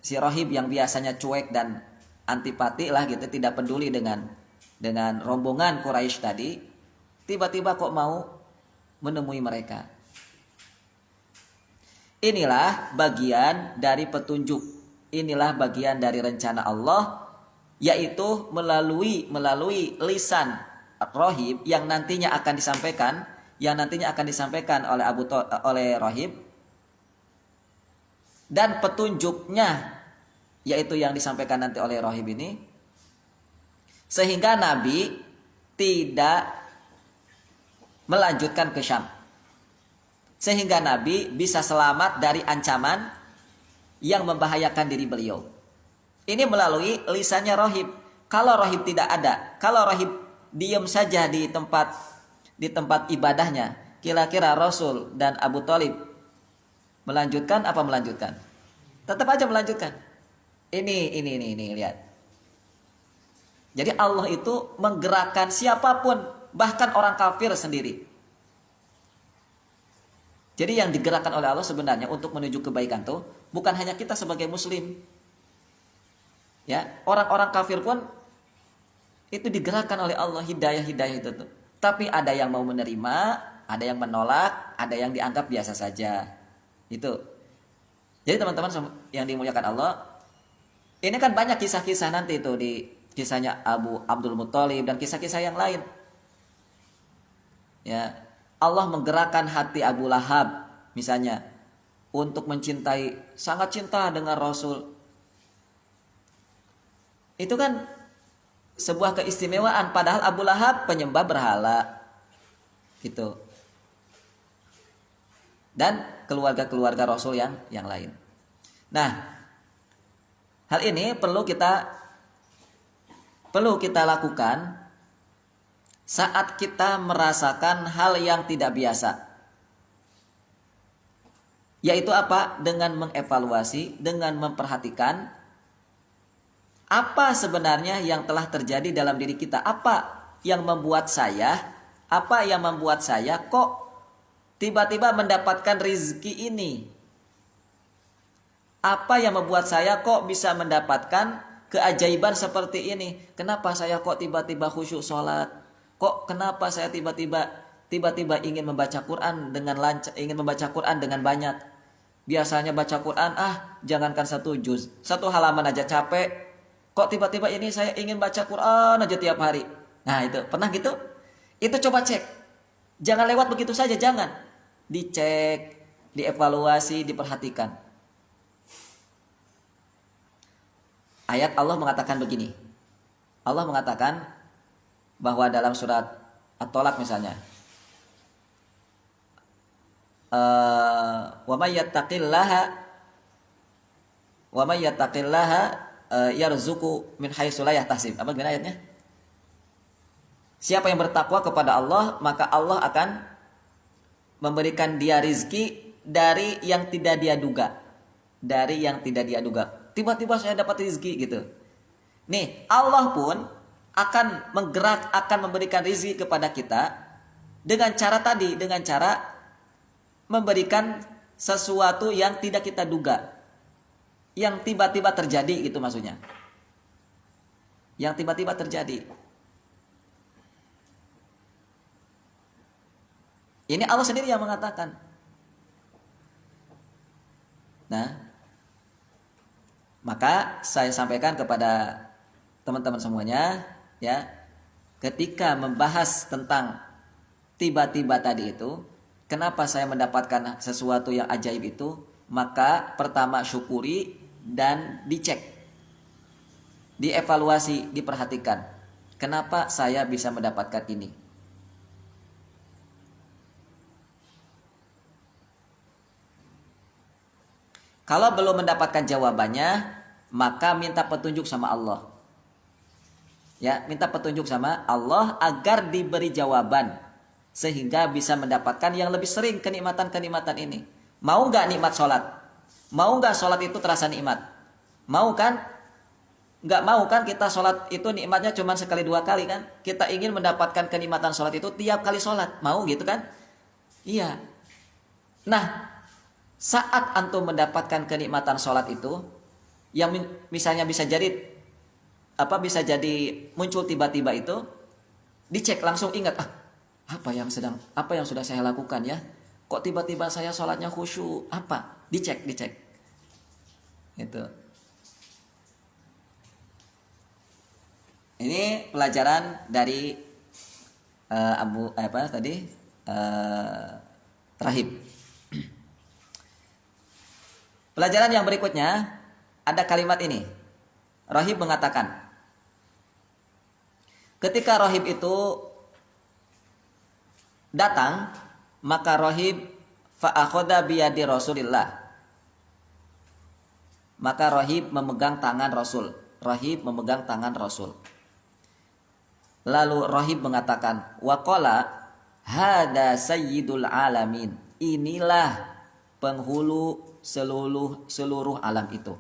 si Rahib yang biasanya cuek dan antipati lah gitu, tidak peduli dengan rombongan Quraisy tadi, tiba-tiba kok mau menemui mereka. Inilah bagian dari petunjuk. Inilah bagian dari rencana Allah, yaitu melalui lisan Rahib yang nantinya akan disampaikan oleh Rahib, dan petunjuknya yaitu yang disampaikan nanti oleh Rahib ini, sehingga Nabi tidak melanjutkan ke Syam, sehingga Nabi bisa selamat dari ancaman yang membahayakan diri beliau. Ini melalui lisannya Rahib. Kalau Rahib tidak ada, kalau Rahib diam saja di tempat ibadahnya, kira-kira Rasul dan Abu Thalib melanjutkan apa melanjutkan? Tetap aja melanjutkan. Ini lihat. Jadi Allah itu menggerakkan siapapun, bahkan orang kafir sendiri. Jadi yang digerakkan oleh Allah sebenarnya untuk menuju kebaikan tuh bukan hanya kita sebagai muslim. Ya, orang-orang kafir pun itu digerakkan oleh Allah, hidayah itu tuh. Tapi ada yang mau menerima, ada yang menolak, ada yang dianggap biasa saja. Itu. Jadi teman-teman yang dimuliakan Allah, ini kan banyak kisah-kisah nanti itu di kisahnya Abdul Muthalib dan kisah-kisah yang lain. Ya, Allah menggerakkan hati Abu Lahab misalnya untuk mencintai, sangat cinta dengan Rasul. Itu kan sebuah keistimewaan, padahal Abu Lahab penyembah berhala. Gitu. Dan keluarga-keluarga Rasul yang lain. Nah, hal ini perlu kita lakukan saat kita merasakan hal yang tidak biasa. Yaitu apa? Dengan mengevaluasi, dengan memperhatikan apa sebenarnya yang telah terjadi dalam diri kita. Apa yang membuat saya kok tiba-tiba mendapatkan rezeki ini? Apa yang membuat saya kok bisa mendapatkan keajaiban seperti ini? Kenapa saya kok tiba-tiba khusyuk sholat? Kok kenapa saya tiba-tiba ingin membaca Quran dengan lancar, ingin membaca Quran dengan banyak? Biasanya baca Quran, jangankan 1 juz, 1 halaman aja capek. Kok tiba-tiba ini saya ingin baca Quran aja tiap hari? Nah itu, pernah gitu? Itu coba cek. Jangan lewat begitu saja, jangan. Dicek, dievaluasi, diperhatikan. Ayat Allah mengatakan begini. Allah mengatakan bahwa dalam surat At-Tolak misalnya, wa may yattaqillaha yarzuqu min haitsu la yahtasib. Apa gimana ayatnya? Siapa yang bertakwa kepada Allah, maka Allah akan memberikan dia rizki dari yang tidak dia duga. Dari yang tidak dia duga. Tiba-tiba saya dapat rizki gitu. Nih, Allah pun akan memberikan rizki kepada kita dengan cara memberikan sesuatu yang tidak kita duga. Yang tiba-tiba terjadi gitu maksudnya. Yang tiba-tiba terjadi. Ini Allah sendiri yang mengatakan. Nah, Maka saya sampaikan kepada teman-teman semuanya, ya, ketika membahas tentang tiba-tiba tadi itu, kenapa saya mendapatkan sesuatu yang ajaib itu, maka pertama syukuri dan dicek, dievaluasi, diperhatikan. Kenapa saya bisa mendapatkan ini? Kalau belum mendapatkan jawabannya, maka minta petunjuk sama Allah. Ya, minta petunjuk sama Allah agar diberi jawaban sehingga bisa mendapatkan yang lebih sering kenikmatan-kenikmatan ini. Mau nggak nikmat sholat? Mau nggak sholat itu terasa nikmat? Mau kan? Nggak mau kan kita sholat itu nikmatnya cuma sekali dua kali kan? Kita ingin mendapatkan kenikmatan sholat itu tiap kali sholat. Mau gitu kan? Iya. Nah, saat antum mendapatkan kenikmatan sholat itu, yang misalnya bisa jadi muncul tiba-tiba itu, dicek langsung ingat, apa yang sudah saya lakukan ya? Kok tiba-tiba saya sholatnya khusyuk? Apa? Dicek. Itu. Ini pelajaran dari Rahib. Pelajaran yang berikutnya ada kalimat ini. Rahib mengatakan, ketika Rahib itu datang, maka Rahib fa'akhoda biyadi Rasulillah. Maka Rahib memegang tangan Rasul. Lalu Rahib mengatakan, waqala hada sayyidul alamin. Inilah penghulu seluruh alam itu.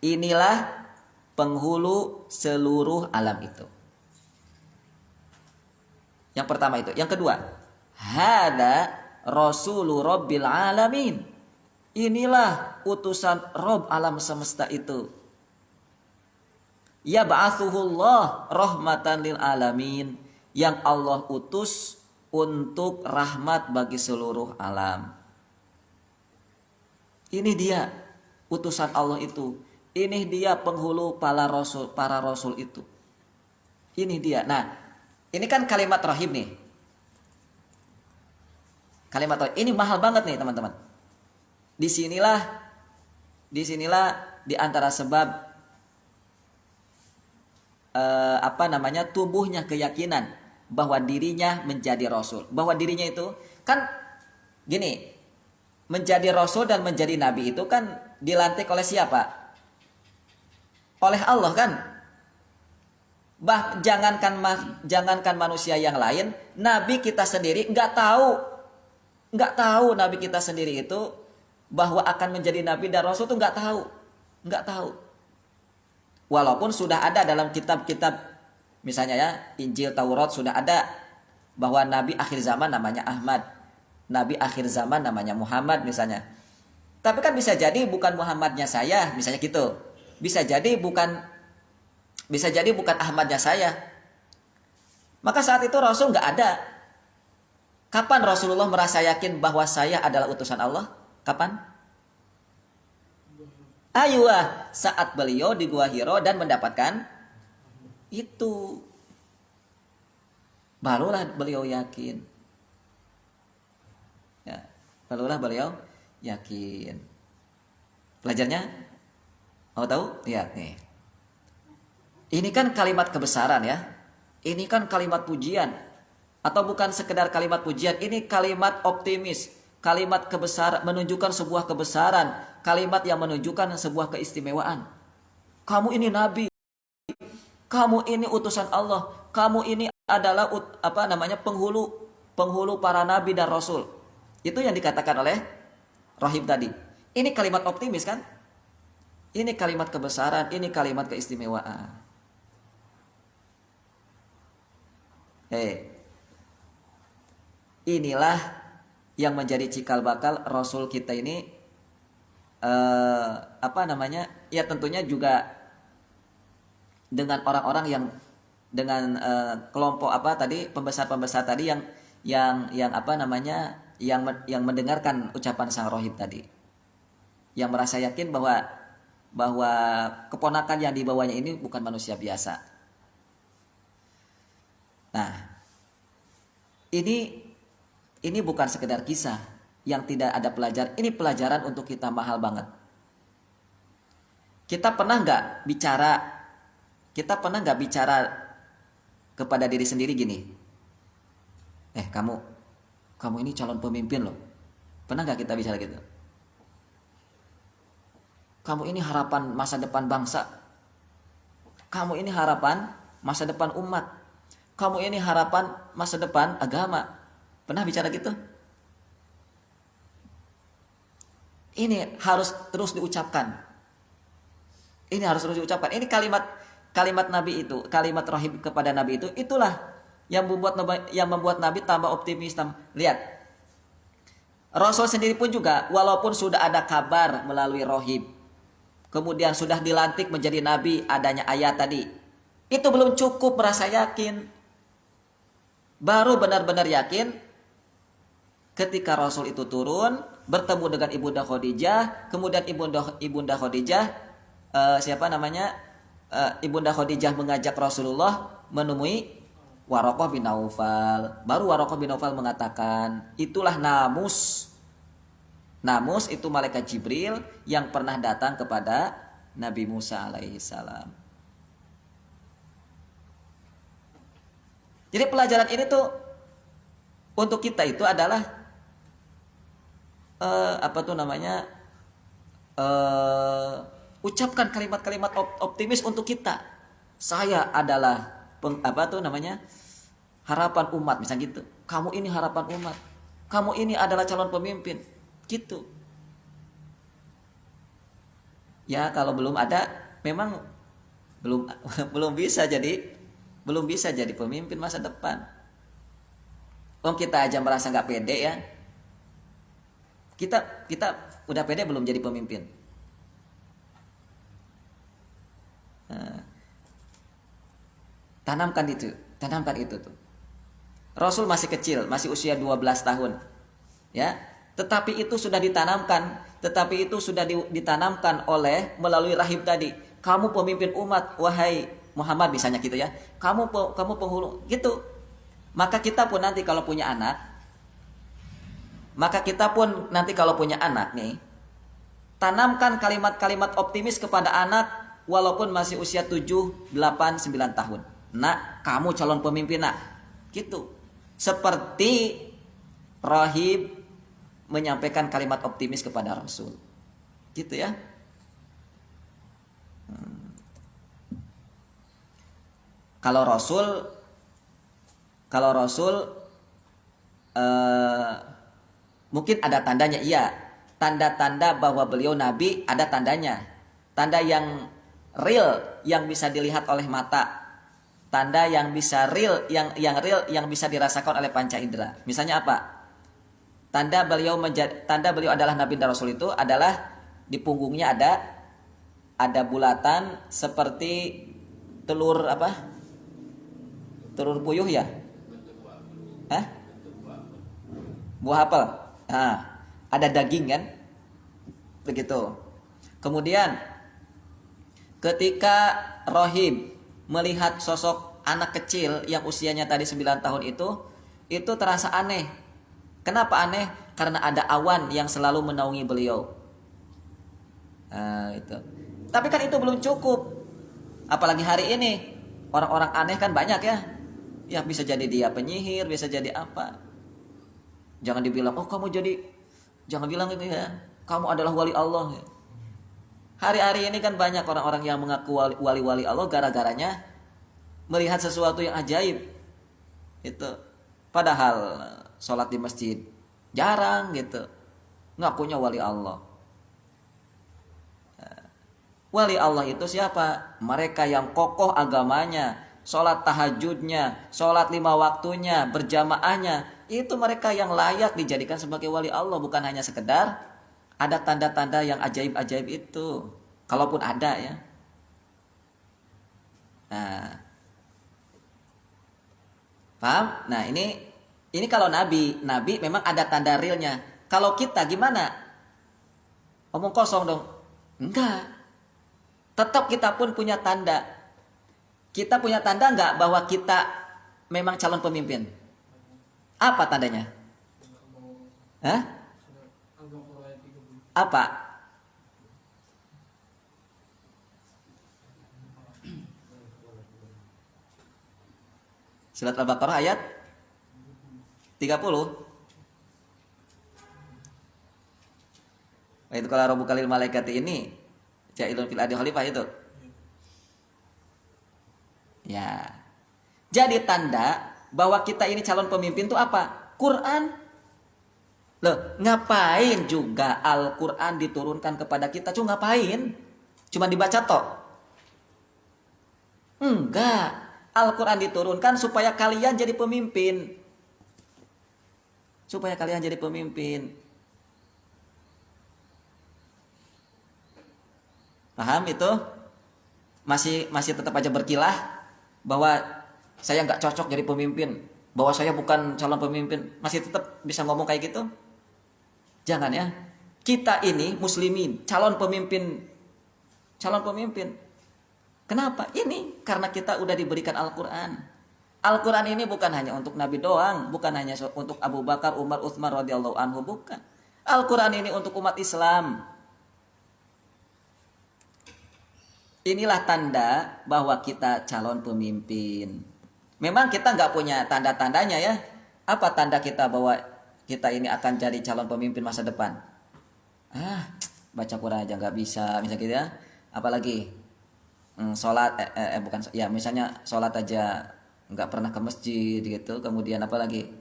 Inilah penghulu seluruh alam itu. Yang pertama itu. Yang kedua, hada rasulu rabbil alamin. Inilah utusan Rabb alam semesta itu. Ya ba'athuhullah rahmatan lil alamin. Yang Allah utus untuk rahmat bagi seluruh alam. Ini dia utusan Allah itu. Ini dia penghulu para rasul itu. Ini dia. Nah, ini kan kalimat Rahib nih. Kalimat Rahib. Ini mahal banget nih teman-teman. Disinilah di antara sebab tumbuhnya keyakinan bahwa dirinya menjadi rasul. Bahwa dirinya itu kan gini. Menjadi rasul dan menjadi nabi itu kan dilantik oleh siapa? Oleh Allah kan? Jangankan manusia yang lain, nabi kita sendiri nggak tahu nabi kita sendiri itu bahwa akan menjadi nabi dan rasul itu nggak tahu. Walaupun sudah ada dalam kitab-kitab, misalnya ya Injil, Taurat sudah ada bahwa nabi akhir zaman namanya Ahmad. Nabi akhir zaman namanya Muhammad misalnya. Tapi kan bisa jadi bukan Muhammadnya saya, misalnya gitu. Bisa jadi bukan Ahmadnya saya. Maka saat itu Rasul nggak ada. Kapan Rasulullah merasa yakin bahwa saya adalah utusan Allah? Kapan? Ayuah, saat beliau di Gua Hiro dan mendapatkan itu. Barulah beliau yakin. Barulah beliau yakin. Pelajarnya mau tahu? Lihat nih. Ini kan kalimat kebesaran ya. Ini kan kalimat pujian. Atau bukan sekedar kalimat pujian. Ini kalimat optimis. Kalimat kebesaran, menunjukkan sebuah kebesaran. Kalimat yang menunjukkan sebuah keistimewaan. Kamu ini nabi. Kamu ini utusan Allah. Kamu ini adalah penghulu para nabi dan rasul. Itu yang dikatakan oleh Rahib tadi. Ini kalimat optimis kan? Ini kalimat kebesaran, ini kalimat keistimewaan. Inilah yang menjadi cikal bakal Rasul kita ini. Ya tentunya juga dengan orang-orang yang dengan kelompok pembesar-pembesar tadi yang mendengarkan ucapan sang Rahib tadi, yang merasa yakin bahwa bahwa keponakan yang dibawanya ini bukan manusia biasa. Nah, ini bukan sekedar kisah yang tidak ada pelajaran. Ini pelajaran untuk kita mahal banget. Kita pernah nggak bicara kepada diri sendiri gini? Kamu ini calon pemimpin loh. Pernah nggak kita bicara gitu? Kamu ini harapan masa depan bangsa. Kamu ini harapan masa depan umat. Kamu ini harapan masa depan agama. Pernah bicara gitu? Ini harus terus diucapkan. Ini harus terus diucapkan. Ini kalimat Nabi itu, kalimat rahib kepada Nabi itu, itulah yang membuat Nabi tambah optimis. Lihat, Rasul sendiri pun juga, walaupun sudah ada kabar melalui rahib, kemudian sudah dilantik menjadi Nabi, adanya ayat tadi, itu belum cukup merasa yakin. Baru benar-benar yakin ketika Rasul itu turun, bertemu dengan Ibunda Khadijah, kemudian Ibunda Khadijah, Ibunda Khadijah mengajak Rasulullah menemui Waraqah bin Naufal. Baru Waraqah bin Naufal mengatakan, itulah Namus. Namus itu malaikat Jibril yang pernah datang kepada Nabi Musa alaihi salam. Jadi pelajaran ini tuh untuk kita itu adalah ucapkan kalimat-kalimat optimis untuk kita. Saya adalah harapan umat, misalnya gitu. Kamu ini harapan umat. Kamu ini adalah calon pemimpin. Gitu. Ya, kalau belum ada, memang belum bisa jadi pemimpin masa depan. Kita aja merasa nggak pede ya. Kita udah pede belum jadi pemimpin? Tanamkan itu tuh. Rasul masih kecil, masih usia 12 tahun. Ya, tetapi itu sudah ditanamkan oleh melalui rahib tadi. Kamu pemimpin umat, wahai Muhammad, misalnya gitu ya. Kamu penghulu gitu. Maka kita pun nanti kalau punya anak nih, tanamkan kalimat-kalimat optimis kepada anak walaupun masih usia 7, 8, 9 tahun. Nak, kamu calon pemimpin, nak. Gitu. Seperti rahib menyampaikan kalimat optimis kepada Rasul. Gitu ya. Kalau Rasul mungkin ada tandanya, iya. Tanda-tanda bahwa beliau Nabi ada tandanya. Tanda yang real yang bisa dilihat oleh mata. Tanda yang bisa real, yang bisa dirasakan oleh panca indera. Misalnya apa? Tanda beliau adalah Nabi dan Rasul itu adalah di punggungnya ada bulatan seperti telur puyuh ya? Buah apel. Nah, ada daging kan? Begitu. Kemudian ketika rahib melihat sosok anak kecil yang usianya tadi 9 tahun itu terasa aneh. Kenapa aneh? Karena ada awan yang selalu menaungi beliau. Itu. Tapi kan itu belum cukup. Apalagi hari ini orang-orang aneh kan banyak ya. Ya bisa jadi dia penyihir, bisa jadi apa. Jangan dibilang, jangan bilang itu ya. Kamu adalah wali Allah. Hari-hari ini kan banyak orang-orang yang mengaku wali-wali Allah gara-garanya melihat sesuatu yang ajaib. Itu. Padahal sholat di masjid jarang gitu. Ngakunya wali Allah. Wali Allah itu siapa? Mereka yang kokoh agamanya, sholat tahajudnya, sholat 5 waktunya, berjamaahnya. Itu mereka yang layak dijadikan sebagai wali Allah, bukan hanya sekedar ada tanda-tanda yang ajaib-ajaib itu. Kalaupun ada ya. Nah. Paham? Nah, ini kalau Nabi memang ada tanda realnya. Kalau kita gimana? Omong kosong dong. Enggak. Tetap kita pun punya tanda. Kita punya tanda nggak bahwa kita memang calon pemimpin? Apa tandanya? Hah? Apa? Surat Al-Baqarah ayat 30. Itu kalau Rabbuka lil malaikati ini ja'ilun fil ardi khalifah itu. Ya. Jadi tanda bahwa kita ini calon pemimpin itu apa? Quran. Loh, ngapain juga Al-Quran diturunkan kepada kita? Cuma ngapain? Cuma dibaca tok? Enggak. Al-Quran diturunkan supaya kalian jadi pemimpin. Supaya kalian jadi pemimpin. Paham itu? Masih tetap aja berkilah bahwa saya nggak cocok jadi pemimpin, bahwa saya bukan calon pemimpin. Masih tetap bisa ngomong kayak gitu? Jangan ya. Kita ini muslimin, calon pemimpin. Kenapa? Ini karena kita udah diberikan Al-Quran. Al-Quran ini bukan hanya untuk Nabi doang, bukan hanya untuk Abu Bakar, Umar, Utsman radhiyallahu anhu, bukan. Al-Quran ini untuk umat Islam. Inilah tanda bahwa kita calon pemimpin. Memang kita nggak punya tanda-tandanya ya. Apa tanda kita bahwa kita ini akan jadi calon pemimpin masa depan? Baca Quran aja nggak bisa, misalnya gitu ya. Apalagi sholat, bukan ya, misalnya sholat aja nggak pernah ke masjid gitu. Kemudian apalagi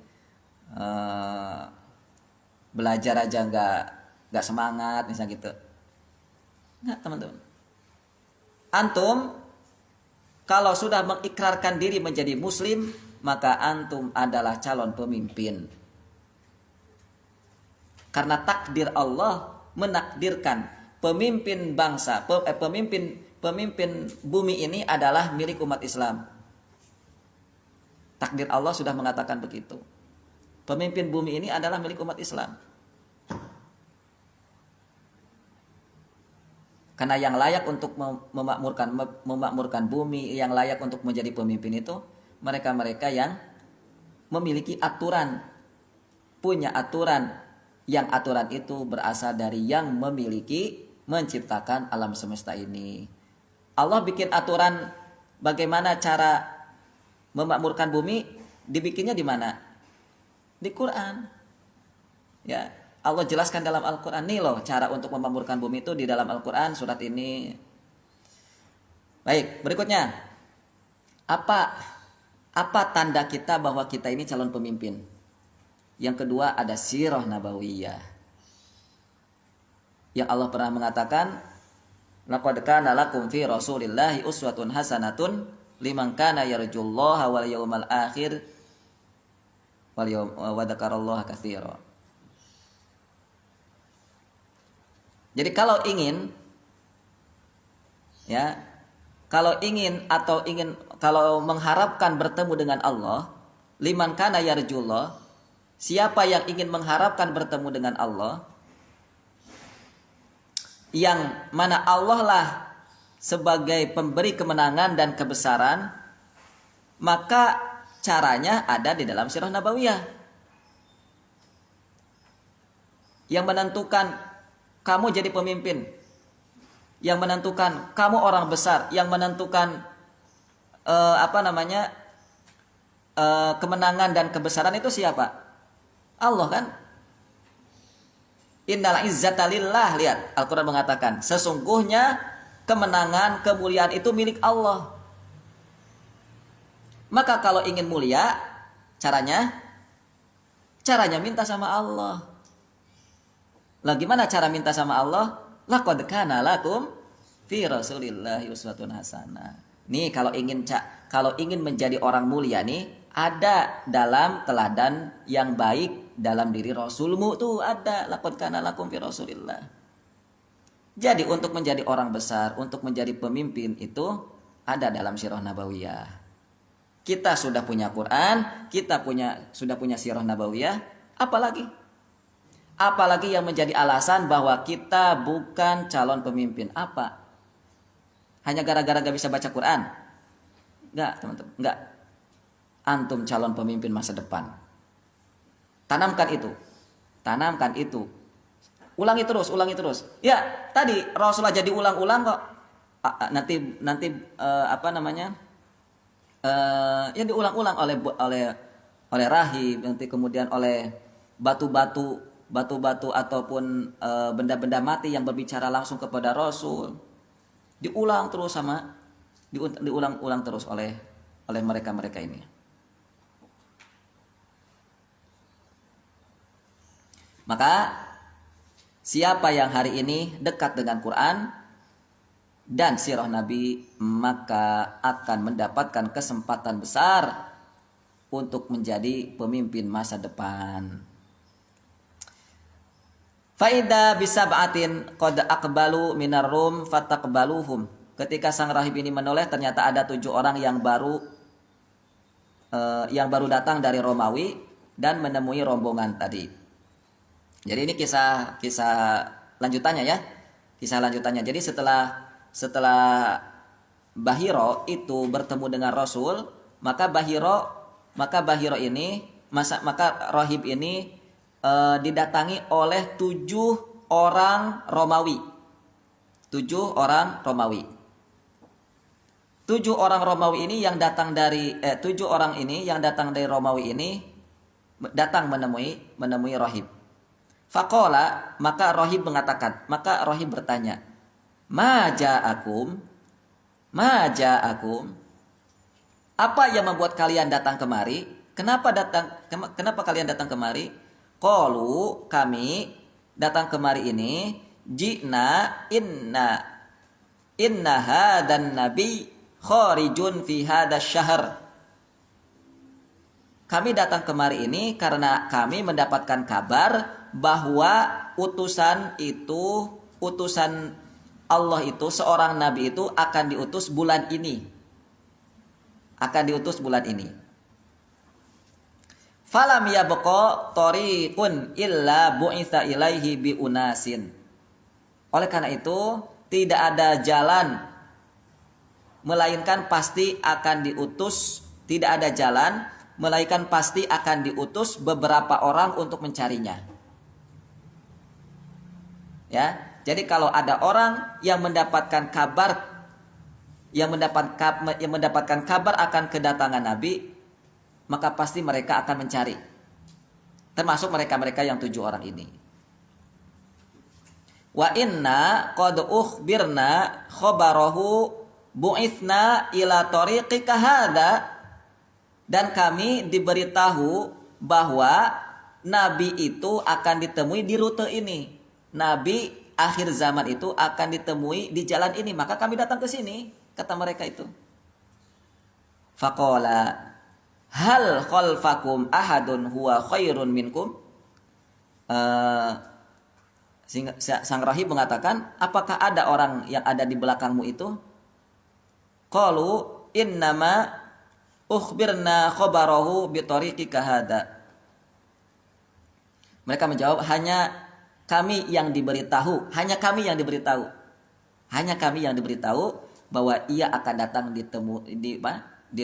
belajar aja nggak semangat, misalnya gitu. Nggak, teman-teman. Antum kalau sudah mengikrarkan diri menjadi muslim, maka antum adalah calon pemimpin. Karena takdir Allah menakdirkan pemimpin bangsa, pemimpin bumi ini adalah milik umat Islam. Takdir Allah sudah mengatakan begitu. Pemimpin bumi ini adalah milik umat Islam. Karena yang layak untuk memakmurkan bumi, yang layak untuk menjadi pemimpin itu mereka-mereka yang memiliki aturan, punya aturan, yang aturan itu berasal dari yang memiliki, menciptakan alam semesta ini. Allah bikin aturan bagaimana cara memakmurkan bumi, dibikinnya di mana? Di Quran. Ya, Allah jelaskan dalam Al-Quran, nih loh cara untuk memakmurkan bumi itu di dalam Al-Quran, surat ini. Baik, berikutnya. Apa tanda kita bahwa kita ini calon pemimpin? Yang kedua ada sirah nabawiyah. Yang Allah pernah mengatakan, laqad kana lakum fi Rasulillahi uswatun hasanatun liman kana yarjullaha wal yawmal akhir wa dzakarallaha katsira. Jadi kalau ingin kalau mengharapkan bertemu dengan Allah, liman kana yarjullah, siapa yang ingin mengharapkan bertemu dengan Allah, yang mana Allah lah sebagai pemberi kemenangan dan kebesaran, maka caranya ada di dalam sirah nabawiyah. Yang menentukan kamu jadi pemimpin, yang menentukan kamu orang besar, yang menentukan kemenangan dan kebesaran itu siapa? Allah kan? Innal izzata lillah, lihat Al-Quran mengatakan sesungguhnya kemenangan, kemuliaan itu milik Allah. Maka kalau ingin mulia, caranya minta sama Allah. Lah gimana cara minta sama Allah? Laqad kana lakum fi Rasulillahi uswatun hasanah. Nih kalau ingin menjadi orang mulia nih, ada dalam teladan yang baik dalam diri Rasulmu tuh ada, laqad kana lakum fi Rasulillah. Jadi untuk menjadi orang besar, untuk menjadi pemimpin itu ada dalam sirah nabawiyah. Kita sudah punya Quran, kita sudah punya sirah nabawiyah, apalagi yang menjadi alasan bahwa kita bukan calon pemimpin. Apa? Hanya gara-gara gak bisa baca Quran? Enggak, teman-teman. Enggak. Antum calon pemimpin masa depan. Tanamkan itu. Tanamkan itu. Ulangi terus, ulangi terus. Ya, tadi Rasulullah jadi ulang-ulang kok. Nanti apa namanya? Ya diulang-ulang oleh rahib, nanti kemudian oleh batu-batu ataupun benda-benda mati yang berbicara langsung kepada Rasul. Diulang terus diulang-ulang terus oleh mereka-mereka ini. Maka siapa yang hari ini dekat dengan Quran dan sirah Nabi, maka akan mendapatkan kesempatan besar untuk menjadi pemimpin masa depan. Faida bisab'atin qad aqbalu minar rum fataqbaluhum. Ketika sang rahib ini menoleh, ternyata ada 7 orang yang baru datang dari Romawi dan menemui rombongan tadi. Jadi ini kisah lanjutannya ya. Kisah lanjutannya. Jadi setelah Bahiro itu bertemu dengan Rasul, maka rahib ini didatangi oleh 7 orang Romawi. 7 orang Romawi. 7 orang Romawi ini yang datang dari 7 orang ini yang datang dari Romawi ini datang menemui rahib. Faqala, maka rahib bertanya, Ma ja'akum? Apa yang membuat kalian datang kemari? Kenapa kalian datang kemari? Qalu, kami datang kemari ini ji'na inna hadan nabi kharijun fi hadas syahr. Kami datang kemari ini karena kami mendapatkan kabar bahwa utusan Allah itu, seorang nabi itu akan diutus bulan ini. Falam yabqa tariqun illa bu'itsa ilaihi bi unasin. Oleh karena itu, tidak ada jalan melainkan pasti akan diutus, beberapa orang untuk mencarinya. Ya, jadi kalau ada orang yang mendapatkan kabar akan kedatangan Nabi, maka pasti mereka akan mencari. Termasuk mereka-mereka yang 7 orang ini. Wa inna qad ukhbirna khabarahu bu'ithna ila tariqika hadha. Dan kami diberitahu bahwa Nabi itu akan ditemui di rute ini. Nabi akhir zaman itu akan ditemui di jalan ini, maka kami datang ke sini, kata mereka itu. Faqala hal khalfakum ahadun huwa khairun minkum? Sang rahib mengatakan, apakah ada orang yang ada di belakangmu itu? Qalu innama ukhbirna khabarahu bi tariqika hada. Mereka menjawab, hanya kami yang diberitahu bahwa ia akan datang di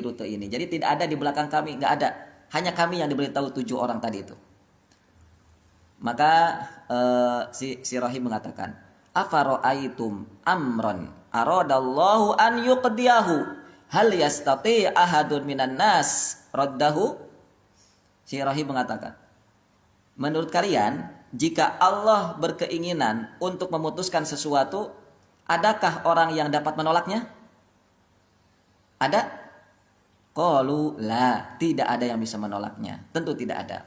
rute ini. Jadi tidak ada di belakang kami, nggak ada. Hanya kami yang diberitahu 7 orang tadi itu. Maka si rahib mengatakan, afara'aitum amran aradallahu an yuqdiyahu hal yastati ahadun minan nas raddahu. Si rahib mengatakan, menurut kalian, jika Allah berkeinginan untuk memutuskan sesuatu, adakah orang yang dapat menolaknya? Ada? Qalu la, tidak ada yang bisa menolaknya. Tentu tidak ada.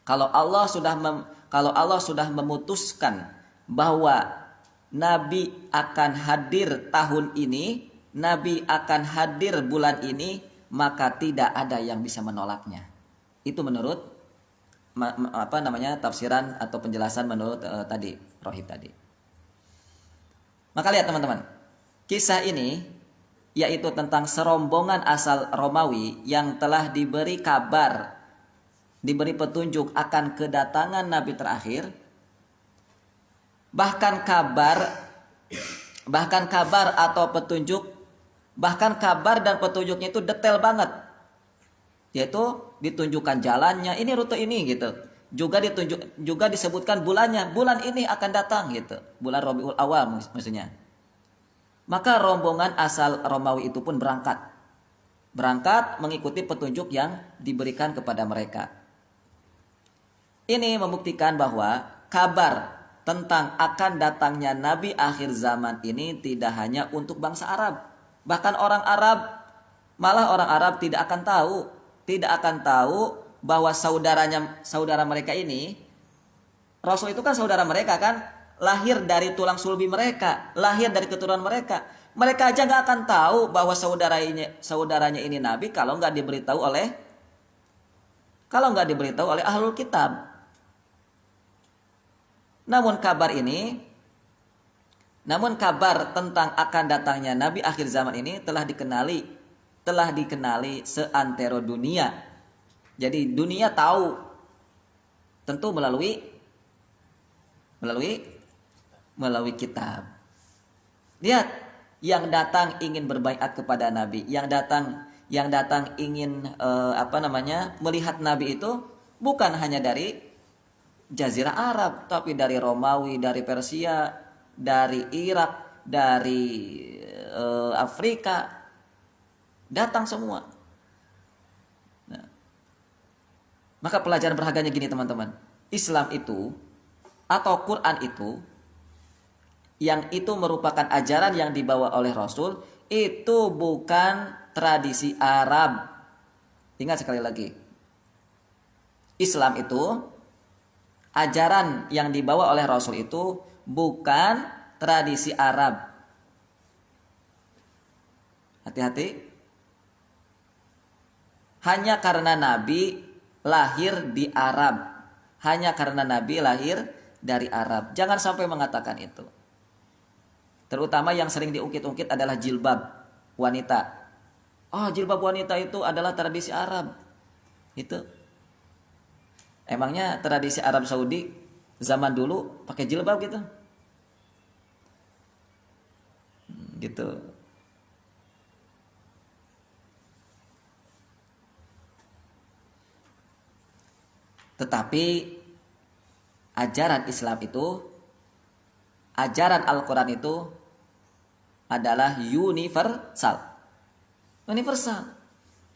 Kalau Allah sudah memutuskan bahwa Nabi akan hadir tahun ini, Nabi akan hadir bulan ini, maka tidak ada yang bisa menolaknya. Itu menurut tafsiran atau penjelasan menurut rahib tadi. Maka lihat teman-teman, kisah ini yaitu tentang serombongan asal Romawi yang telah diberi petunjuk akan kedatangan Nabi terakhir. Bahkan Bahkan kabar atau petunjuk, bahkan kabar dan petunjuknya itu detail banget. Yaitu ditunjukkan jalannya, ini rute ini gitu. Juga disebutkan bulannya, bulan ini akan datang gitu. Bulan Rabiul Awal maksudnya. Maka rombongan asal Romawi itu pun berangkat. Berangkat mengikuti petunjuk yang diberikan kepada mereka. Ini membuktikan bahwa kabar tentang akan datangnya Nabi akhir zaman ini tidak hanya untuk bangsa Arab. Bahkan orang Arab, malah orang Arab tidak akan tahu bahwa saudara mereka ini, Rasul itu kan saudara mereka kan, lahir dari tulang sulbi mereka, lahir dari keturunan mereka. Mereka aja nggak akan tahu bahwa saudaranya ini Nabi kalau nggak diberitahu oleh ahlul kitab. Namun kabar tentang akan datangnya Nabi akhir zaman ini telah dikenali seantero dunia. Jadi dunia tahu, tentu melalui kitab. Lihat, yang datang ingin berbaiat kepada Nabi, yang datang ingin melihat Nabi itu bukan hanya dari Jazirah Arab, tapi dari Romawi, dari Persia, dari Irak, dari Afrika, datang semua. Nah, maka pelajaran berharganya gini teman-teman, Islam itu atau Quran itu, yang itu merupakan ajaran yang dibawa oleh Rasul, itu bukan tradisi Arab. Ingat sekali lagi, Islam itu, ajaran yang dibawa oleh Rasul itu bukan tradisi Arab. Hati-hati. Hanya karena Nabi lahir di Arab, hanya karena Nabi lahir dari Arab. Jangan sampai mengatakan itu. Terutama yang sering diungkit-ungkit adalah jilbab wanita. Oh, jilbab wanita itu adalah tradisi Arab. Itu. Emangnya tradisi Arab Saudi zaman dulu pakai jilbab gitu? Gitu. Tetapi ajaran Islam itu, ajaran Al-Quran itu adalah universal. Universal.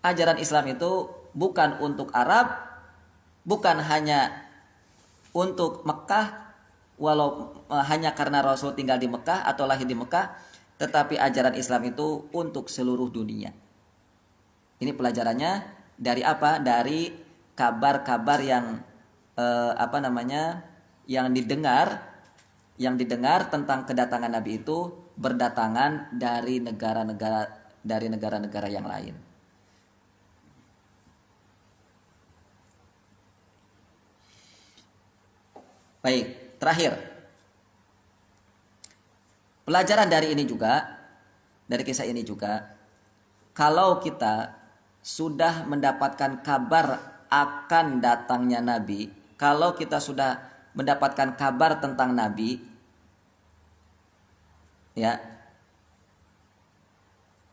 Ajaran Islam itu bukan untuk Arab, bukan hanya untuk Mekah, walau hanya karena Rasul tinggal di Mekah atau lahir di Mekah, tetapi ajaran Islam itu untuk seluruh dunia. Ini pelajarannya dari apa? Dari kabar-kabar yang yang didengar tentang kedatangan Nabi itu berdatangan dari negara-negara yang lain. Baik, terakhir. Pelajaran dari kisah ini juga, kalau kita sudah mendapatkan kabar akan datangnya Nabi, kalau kita sudah mendapatkan kabar tentang Nabi, ya,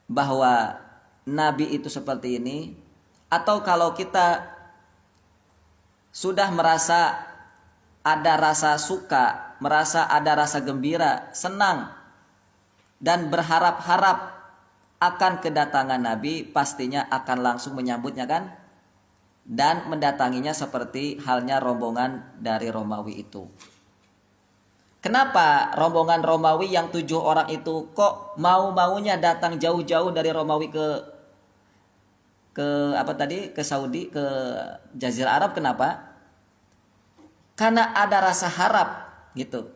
bahwa Nabi itu seperti ini, atau kalau kita sudah merasa ada rasa suka, merasa ada rasa gembira, senang, dan berharap-harap akan kedatangan Nabi, pastinya akan langsung menyambutnya kan? Dan mendatanginya seperti halnya rombongan dari Romawi itu. Kenapa rombongan Romawi yang 7 orang itu kok mau-maunya datang jauh-jauh dari Romawi ke Saudi, ke Jazirah Arab? Kenapa? Karena ada rasa harap gitu,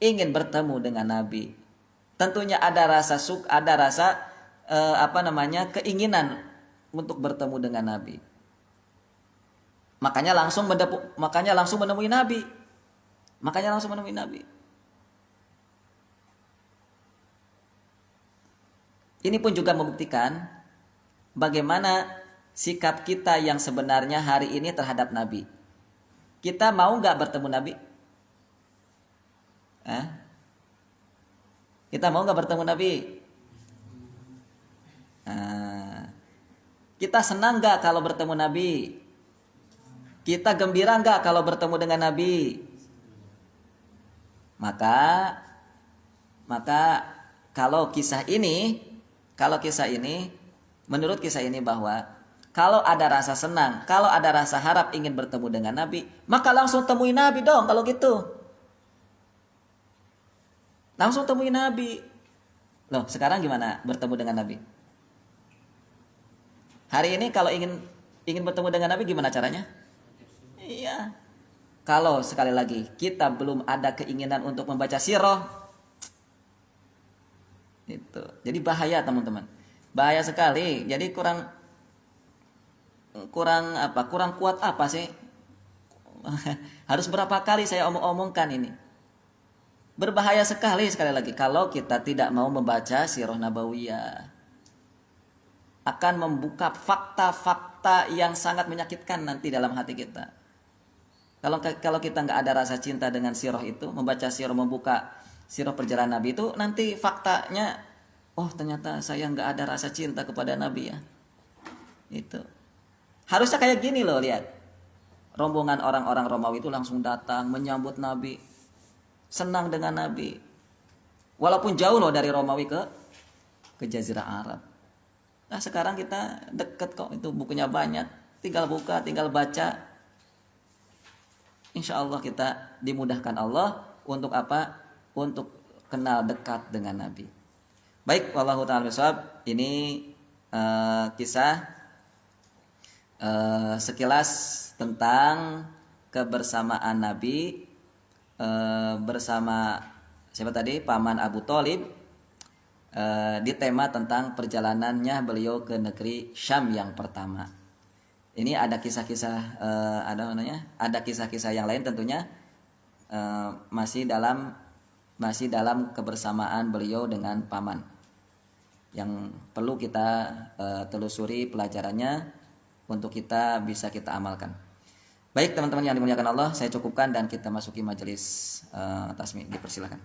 ingin bertemu dengan Nabi. Tentunya ada rasa keinginan untuk bertemu dengan Nabi. Makanya langsung menemui Nabi. Ini pun juga membuktikan bagaimana sikap kita yang sebenarnya hari ini terhadap Nabi. Kita mau nggak bertemu Nabi? Kita mau nggak bertemu Nabi? Nah, kita senang nggak kalau bertemu Nabi? Kita gembira nggak kalau bertemu dengan Nabi? Maka kalau kisah ini, menurut kisah ini bahwa kalau ada rasa senang, kalau ada rasa harap ingin bertemu dengan Nabi, maka langsung temui Nabi dong kalau gitu. Langsung temui Nabi. Loh, sekarang gimana bertemu dengan Nabi? Hari ini kalau ingin bertemu dengan Nabi gimana caranya? Iya. Kalau sekali lagi kita belum ada keinginan untuk membaca sirah, itu. Jadi bahaya teman-teman. Bahaya sekali. Jadi kurang kuat apa sih? Harus berapa kali saya omongkan ini? Berbahaya sekali lagi kalau kita tidak mau membaca sirah nabawiyah. Akan membuka fakta-fakta yang sangat menyakitkan nanti dalam hati kita. Kalau kita nggak ada rasa cinta dengan sirah itu, membaca sirah, membuka sirah perjalanan Nabi itu, nanti faktanya, oh ternyata saya nggak ada rasa cinta kepada Nabi ya. Itu harusnya kayak gini loh, lihat. Rombongan orang-orang Romawi itu langsung datang menyambut Nabi, senang dengan Nabi. Walaupun jauh loh dari Romawi ke Jazirah Arab. Nah sekarang kita deket kok, itu bukunya banyak, tinggal buka, tinggal baca. Insya Allah kita dimudahkan Allah untuk apa? Untuk kenal dekat dengan Nabi. Baik, wallahu ta'ala bishawab. Ini kisah sekilas tentang kebersamaan Nabi bersama siapa tadi? Paman Abu Thalib, di tema tentang perjalanannya beliau ke negeri Syam yang pertama. Ini ada kisah-kisah ada kisah-kisah yang lain tentunya masih dalam kebersamaan beliau dengan paman yang perlu kita telusuri pelajarannya untuk kita bisa kita amalkan. Baik teman-teman yang dimuliakan Allah, saya cukupkan dan kita masuki majelis tasmi. Dipersilakan.